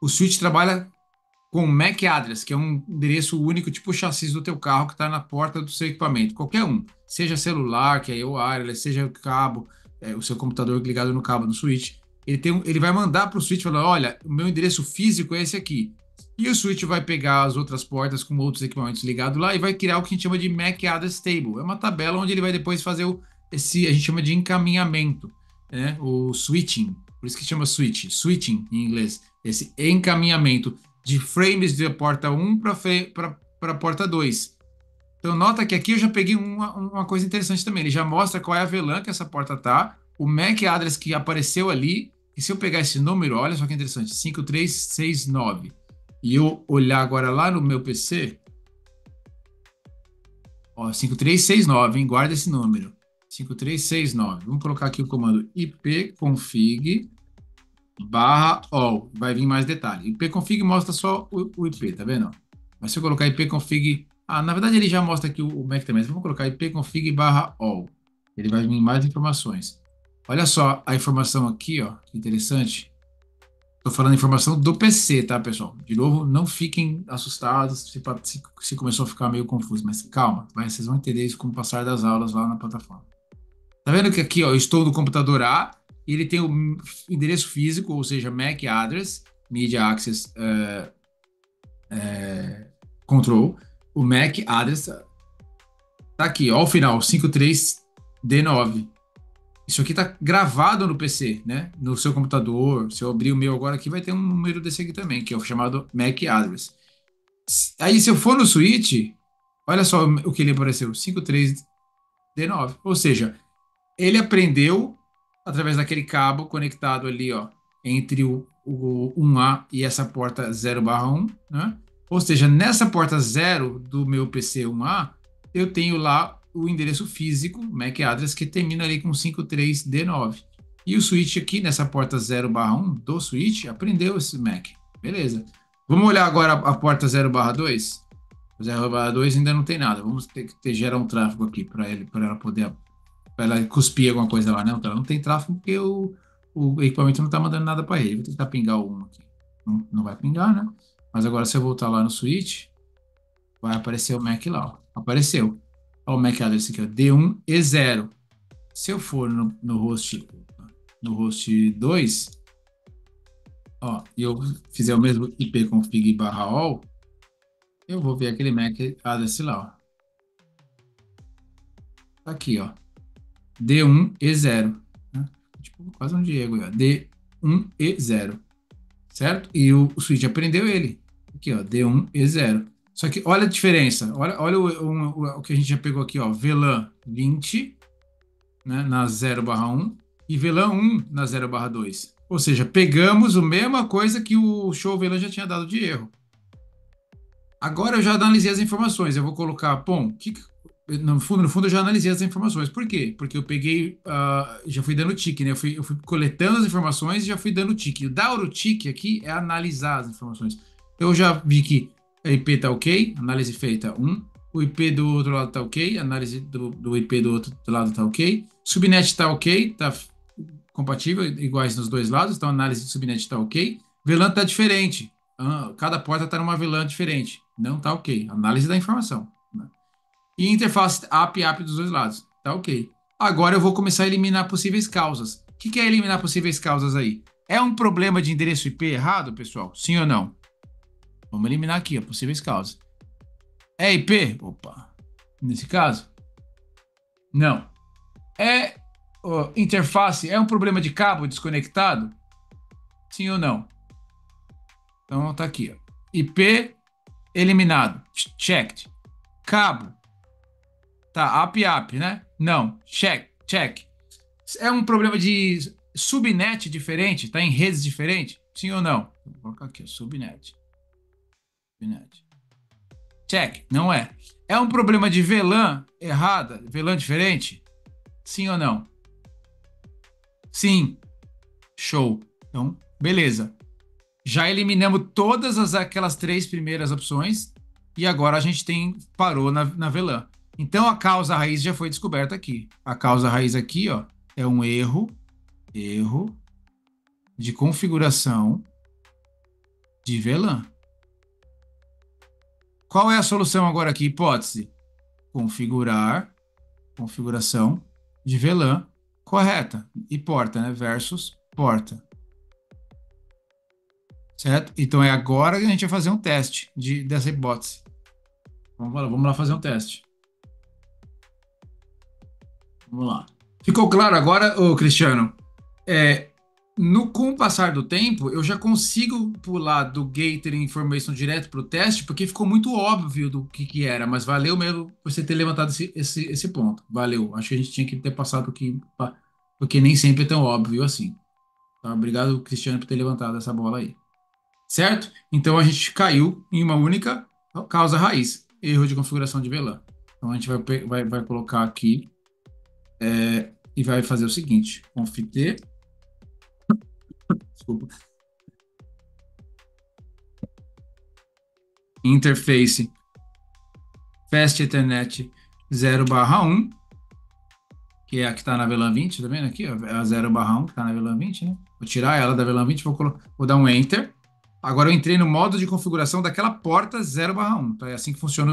A: O switch trabalha com MAC address, que é um endereço único, tipo o chassi do teu carro que está na porta do seu equipamento, qualquer um, seja celular, que é o wireless, seja o cabo, o seu computador ligado no cabo no switch, ele vai mandar para o switch falar, olha, o meu endereço físico é esse aqui. E o switch vai pegar as outras portas com outros equipamentos ligados lá e vai criar o que a gente chama de MAC address table. É uma tabela onde ele vai depois fazer a gente chama de encaminhamento, né? O switching, por isso que chama switching em inglês, esse encaminhamento de frames da porta 1 para a porta 2. Então, nota que aqui eu já peguei uma coisa interessante também. Ele já mostra qual é a VLAN que essa porta tá, o MAC address que apareceu ali, e se eu pegar esse número, olha só que interessante, 5369, e eu olhar agora lá no meu PC, ó, 5369, hein? Guarda esse número, 5369. Vamos colocar aqui o comando ipconfig /all, vai vir mais detalhe. Ipconfig mostra só o IP, tá vendo? Mas se eu colocar ipconfig, na verdade ele já mostra aqui o MAC também. Vamos colocar ipconfig /all, ele vai vir mais informações. Olha só a informação aqui, ó, que interessante. Estou falando informação do PC, tá, pessoal? De novo, não fiquem assustados se começou a ficar meio confuso, mas calma, vocês vão entender isso com o passar das aulas lá na plataforma. Tá vendo que aqui, ó, eu estou no computador A, e ele tem o endereço físico, ou seja, MAC address, Media Access Control, o MAC address tá aqui, ó, ao final, 53D9. Isso aqui tá gravado no PC, né? No seu computador. Se eu abrir o meu agora aqui, vai ter um número desse aqui também, que é o chamado MAC address. Aí, se eu for no switch, olha só o que ele apareceu, 53D9. Ou seja, ele aprendeu através daquele cabo conectado ali, ó, entre o 1A e essa porta 0/1, né? Ou seja, nessa porta 0 do meu PC 1A, eu tenho lá o endereço físico, MAC address, que termina ali com 53D9. E o switch aqui, nessa porta 0/1 do switch, aprendeu esse MAC. Beleza. Vamos olhar agora a porta 0/2? 0/2 ainda não tem nada. Vamos ter que gerar um tráfego aqui para ela poder ela cuspir alguma coisa lá, né? Então, não tem tráfego porque o equipamento não está mandando nada para ele. Vou tentar pingar o 1 aqui. Não vai pingar, né? Mas agora, se eu voltar lá no switch, vai aparecer o MAC lá, ó. Apareceu. Olha o MAC address aqui, ó, D1E0. Se eu for no host 2, ó, e eu fizer o mesmo ipconfig /all, eu vou ver aquele MAC address lá, ó. Tá aqui, ó. D1 E0. Né? Tipo, quase um Diego aí, ó. D1 E0. Certo? E o Switch aprendeu ele. Aqui, ó. D1 E0. Só que olha a diferença. Olha o que a gente já pegou aqui, ó. VLAN 20, né, na 0/1 e VLAN 1 na 0/2. Ou seja, pegamos a mesma coisa que o show VLAN já tinha dado de erro. Agora eu já analisei as informações. Eu vou colocar, bom, no fundo eu já analisei as informações. Por quê? Porque eu peguei, já fui dando tique, né? Eu fui coletando as informações e já fui dando tique. O dar o tique aqui é analisar as informações. Eu já vi que a IP tá ok, análise feita, um. O IP do outro lado tá ok, análise do IP do outro lado tá ok. Subnet tá ok, tá compatível, iguais nos dois lados, então a análise de subnet tá ok. VLAN tá diferente. Cada porta está numa VLAN diferente. Não está ok. Análise da informação. Né? E interface API dos dois lados. Tá ok. Agora eu vou começar a eliminar possíveis causas. O que é eliminar possíveis causas aí? É um problema de endereço IP errado, pessoal? Sim ou não? Vamos eliminar aqui, ó, possíveis causas. É IP? Opa. Nesse caso? Não. É interface? É um problema de cabo desconectado? Sim ou não? Então tá aqui, ó. IP eliminado. Checked. Cabo. Tá, API, né? Não. Check. É um problema de subnet diferente? Tá em redes diferentes? Sim ou não? Vou colocar aqui, subnet. Subnet. Check. Não é. É um problema de VLAN errada? VLAN diferente? Sim ou não? Sim. Show. Então, beleza. Já eliminamos todas aquelas três primeiras opções e agora a gente parou na VLAN. Então a causa raiz já foi descoberta aqui. A causa raiz aqui, ó, é um erro de configuração de VLAN. Qual é a solução agora aqui? Hipótese: configuração de VLAN correta e porta, né? Versus porta. Certo? Então é agora que a gente vai fazer um teste dessa hipótese. Vamos lá fazer um teste. Vamos lá. Ficou claro agora, ô Cristiano? Com o passar do tempo, eu já consigo pular do Gator Information direto para o teste, porque ficou muito óbvio do que era, mas valeu mesmo você ter levantado esse ponto. Valeu. Acho que a gente tinha que ter passado aqui, porque nem sempre é tão óbvio assim. Tá? Obrigado, Cristiano, por ter levantado essa bola aí. Certo? Então a gente caiu em uma única causa raiz, erro de configuração de VLAN. Então a gente vai colocar aqui e vai fazer o seguinte: config desculpa, interface Fast Ethernet 0/1, que é a que está na VLAN 20, tá vendo aqui? Ó, é a 0/1 que está na VLAN 20, né? Vou tirar ela da VLAN 20, vou dar um Enter. Agora eu entrei no modo de configuração daquela porta 0/1. Tá? É assim que funciona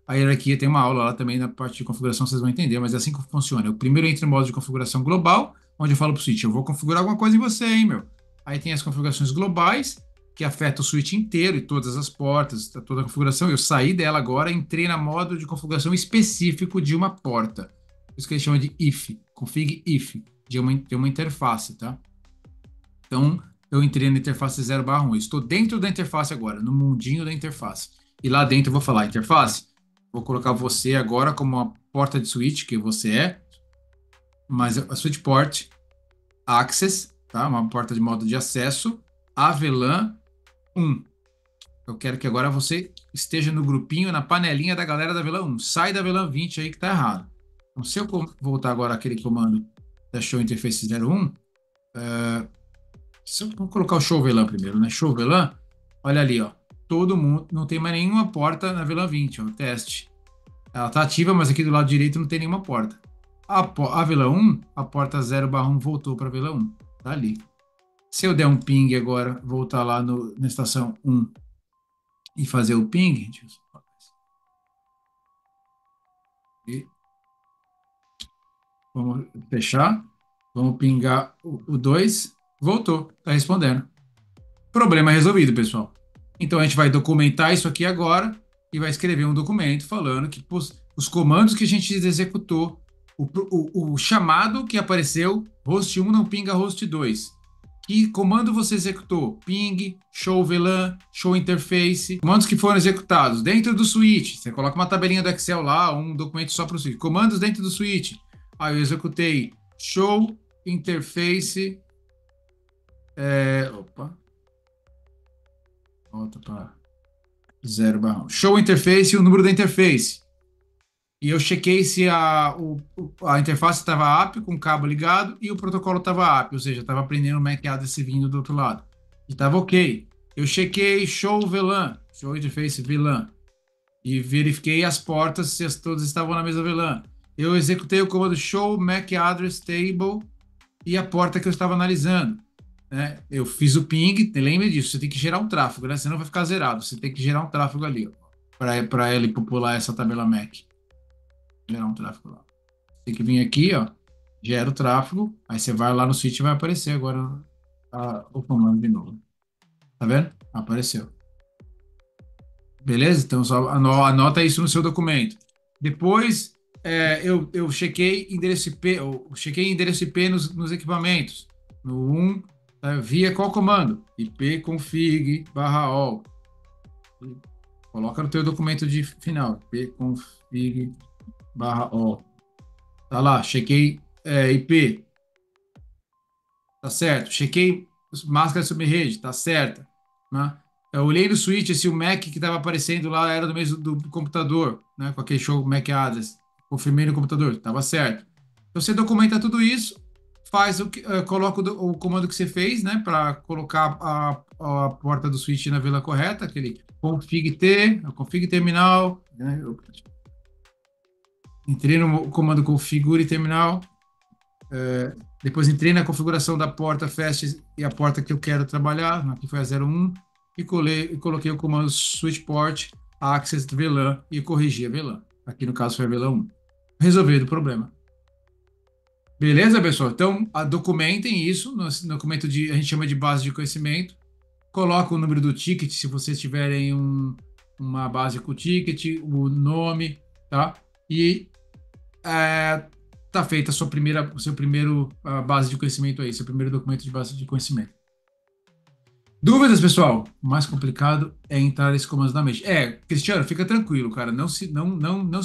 A: a hierarquia. Tem uma aula lá também na parte de configuração, vocês vão entender, mas é assim que funciona. Eu primeiro entro no modo de configuração global, onde eu falo para o switch: eu vou configurar alguma coisa em você, hein, meu? Aí tem as configurações globais, que afeta o switch inteiro e todas as portas, toda a configuração. Eu saí dela agora, entrei na modo de configuração específico de uma porta. Isso que eles chamam de if, config if, de uma interface, tá? Então, eu entrei na interface 0/1. Estou dentro da interface agora, no mundinho da interface. E lá dentro eu vou falar: interface, vou colocar você agora como uma porta de switch, que você é, mas a switch port access, tá? Uma porta de modo de acesso, a VLAN 1. Eu quero que agora você esteja no grupinho, na panelinha da galera da VLAN 1. Sai da VLAN 20 aí que tá errado. Então, se eu voltar agora aquele comando da show interface 01, vamos colocar o show VLAN primeiro, né? Show VLAN, olha ali, ó. Todo mundo, não tem mais nenhuma porta na VLAN 20, ó, teste. Ela tá ativa, mas aqui do lado direito não tem nenhuma porta. A VLAN 1, a porta 0/1 voltou para a VLAN 1, tá ali. Se eu der um ping agora, voltar lá na estação 1 e fazer o ping, vamos fechar, vamos pingar o 2, voltou, tá respondendo. Problema resolvido, pessoal. Então a gente vai documentar isso aqui agora e vai escrever um documento falando que os comandos que a gente executou, o chamado que apareceu, host 1 não pinga host 2. Que comando você executou? Ping, show VLAN, show interface, comandos que foram executados dentro do switch. Você coloca uma tabelinha do Excel lá, um documento só para o switch. Comandos dentro do switch. Aí eu executei show interface. Opa, volta para 0/1. Show interface e o número da interface. E eu chequei se a interface estava AP com o cabo ligado e o protocolo estava AP, ou seja, estava aprendendo o MAC address vindo do outro lado. E estava ok. Eu chequei show VLAN, show interface VLAN, e verifiquei as portas se todas estavam na mesma VLAN. Eu executei o comando show MAC address table e a porta que eu estava analisando. Né? Eu fiz o ping, lembre disso, você tem que gerar um tráfego, né? Senão vai ficar zerado. Você tem que gerar um tráfego ali, para ele popular essa tabela MAC. Gerar um tráfego lá. Tem que vir aqui, ó, gera o tráfego, aí você vai lá no switch e vai aparecer agora o comando de novo. Tá vendo? Apareceu. Beleza? Então só anota isso no seu documento. Depois eu chequei endereço IP, eu chequei endereço IP nos equipamentos. No 1, via qual comando? ipconfig/all. Coloca no teu documento de final. ipconfig/all. Tá lá, chequei IP, tá certo. Chequei máscara sobre rede, tá certa. Né? Eu olhei no switch se o MAC que estava aparecendo lá era do mesmo do computador, né? Com aquele show MAC address. Confirmei no computador, estava certo. Então você documenta tudo isso, faz coloca o comando que você fez, né? Para colocar a porta do switch na vila correta, aquele config terminal, né? Eu entrei no comando configure terminal. Depois entrei na configuração da porta fast e a porta que eu quero trabalhar, aqui foi a 01, e coloquei o comando switchport access VLAN e corrigi a VLAN. Aqui no caso foi a VLAN 1. Resolvido o problema. Beleza, pessoal? Então, documentem isso no documento a gente chama de base de conhecimento. Coloca o número do ticket, se vocês tiverem uma base com ticket, o nome, tá? E tá feita o seu primeiro base de conhecimento aí, seu primeiro documento de base de conhecimento. Dúvidas, pessoal? O mais complicado é entrar nesse comando da mente. Cristiano, fica tranquilo, cara. Não se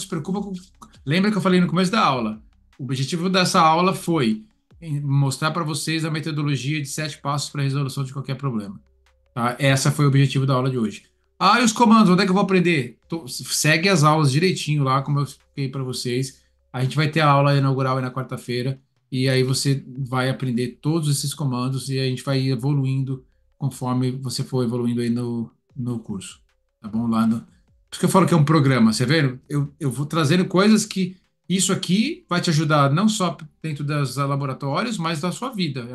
A: preocupa com. Lembra que eu falei no começo da aula? O objetivo dessa aula foi mostrar para vocês a metodologia de 7 passos para a resolução de qualquer problema. Tá? Essa foi o objetivo da aula de hoje. E os comandos, onde é que eu vou aprender? Segue as aulas direitinho lá, como eu expliquei para vocês. A gente vai ter a aula inaugural aí na quarta-feira, e aí você vai aprender todos esses comandos e a gente vai ir evoluindo conforme você for evoluindo aí no curso. Tá bom? Por isso que eu falo que é um programa, você vê? Eu vou trazendo coisas que isso aqui vai te ajudar não só dentro dos laboratórios, mas da sua vida.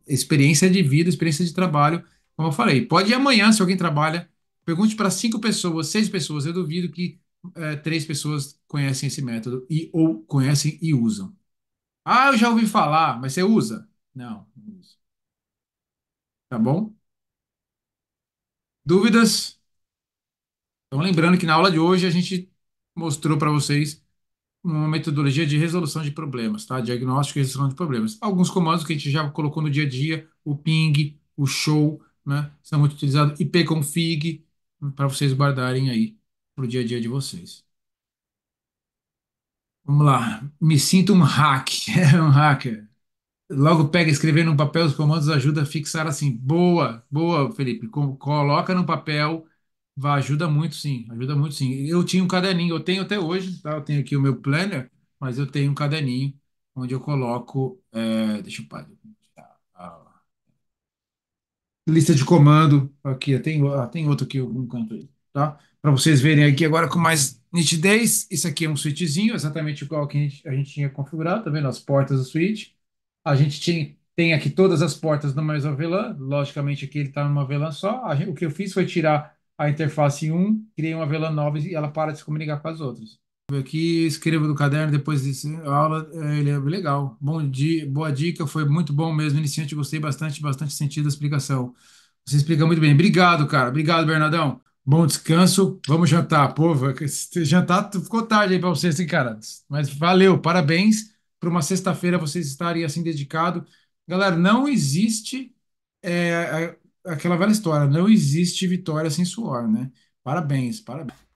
A: Experiência de vida, experiência de trabalho, como eu falei. Pode ir amanhã, se alguém trabalha, pergunte para 5 pessoas, 6 pessoas. Eu duvido que 3 pessoas conhecem esse método ou conhecem e usam. Eu já ouvi falar, mas você usa? Não uso. Tá bom? Dúvidas? Então, lembrando que na aula de hoje a gente mostrou para vocês uma metodologia de resolução de problemas, tá? Diagnóstico e resolução de problemas. Alguns comandos que a gente já colocou no dia a dia, o ping, o show, né? São muito utilizados, ipconfig, para vocês guardarem aí para o dia a dia de vocês. Vamos lá. Me sinto um hack, um hacker. Logo pega escrever no papel os comandos ajuda a fixar assim. Boa, boa, Felipe. Coloca no papel, ajuda muito sim, ajuda muito sim. Eu tinha um caderninho, eu tenho até hoje, tá? Eu tenho aqui o meu planner, mas eu tenho um caderninho onde eu coloco, deixa eu parar, a lista de comando aqui, tem outro aqui, um canto aí, tá? Para vocês verem aqui agora com mais nitidez, isso aqui é um switchzinho, exatamente igual que a gente tinha configurado, tá vendo? As portas do switch. A gente tem aqui todas as portas numa mesma VLAN, logicamente aqui ele está numa VLAN só. O que eu fiz foi tirar a interface 1, criei uma VLAN nova e ela para de se comunicar com as outras. Eu aqui escrevo no caderno depois dessa aula, ele é legal. Bom dia, boa dica, foi muito bom mesmo, iniciante, gostei bastante, bastante sentido da explicação. Você explica muito bem. Obrigado, cara. Obrigado, Bernardão. Bom descanso. Vamos jantar. Pô, jantar ficou tarde aí para vocês, hein, cara? Mas valeu, parabéns por uma sexta-feira vocês estarem assim dedicados. Galera, não existe aquela velha história, não existe vitória sem suor, né? Parabéns, parabéns.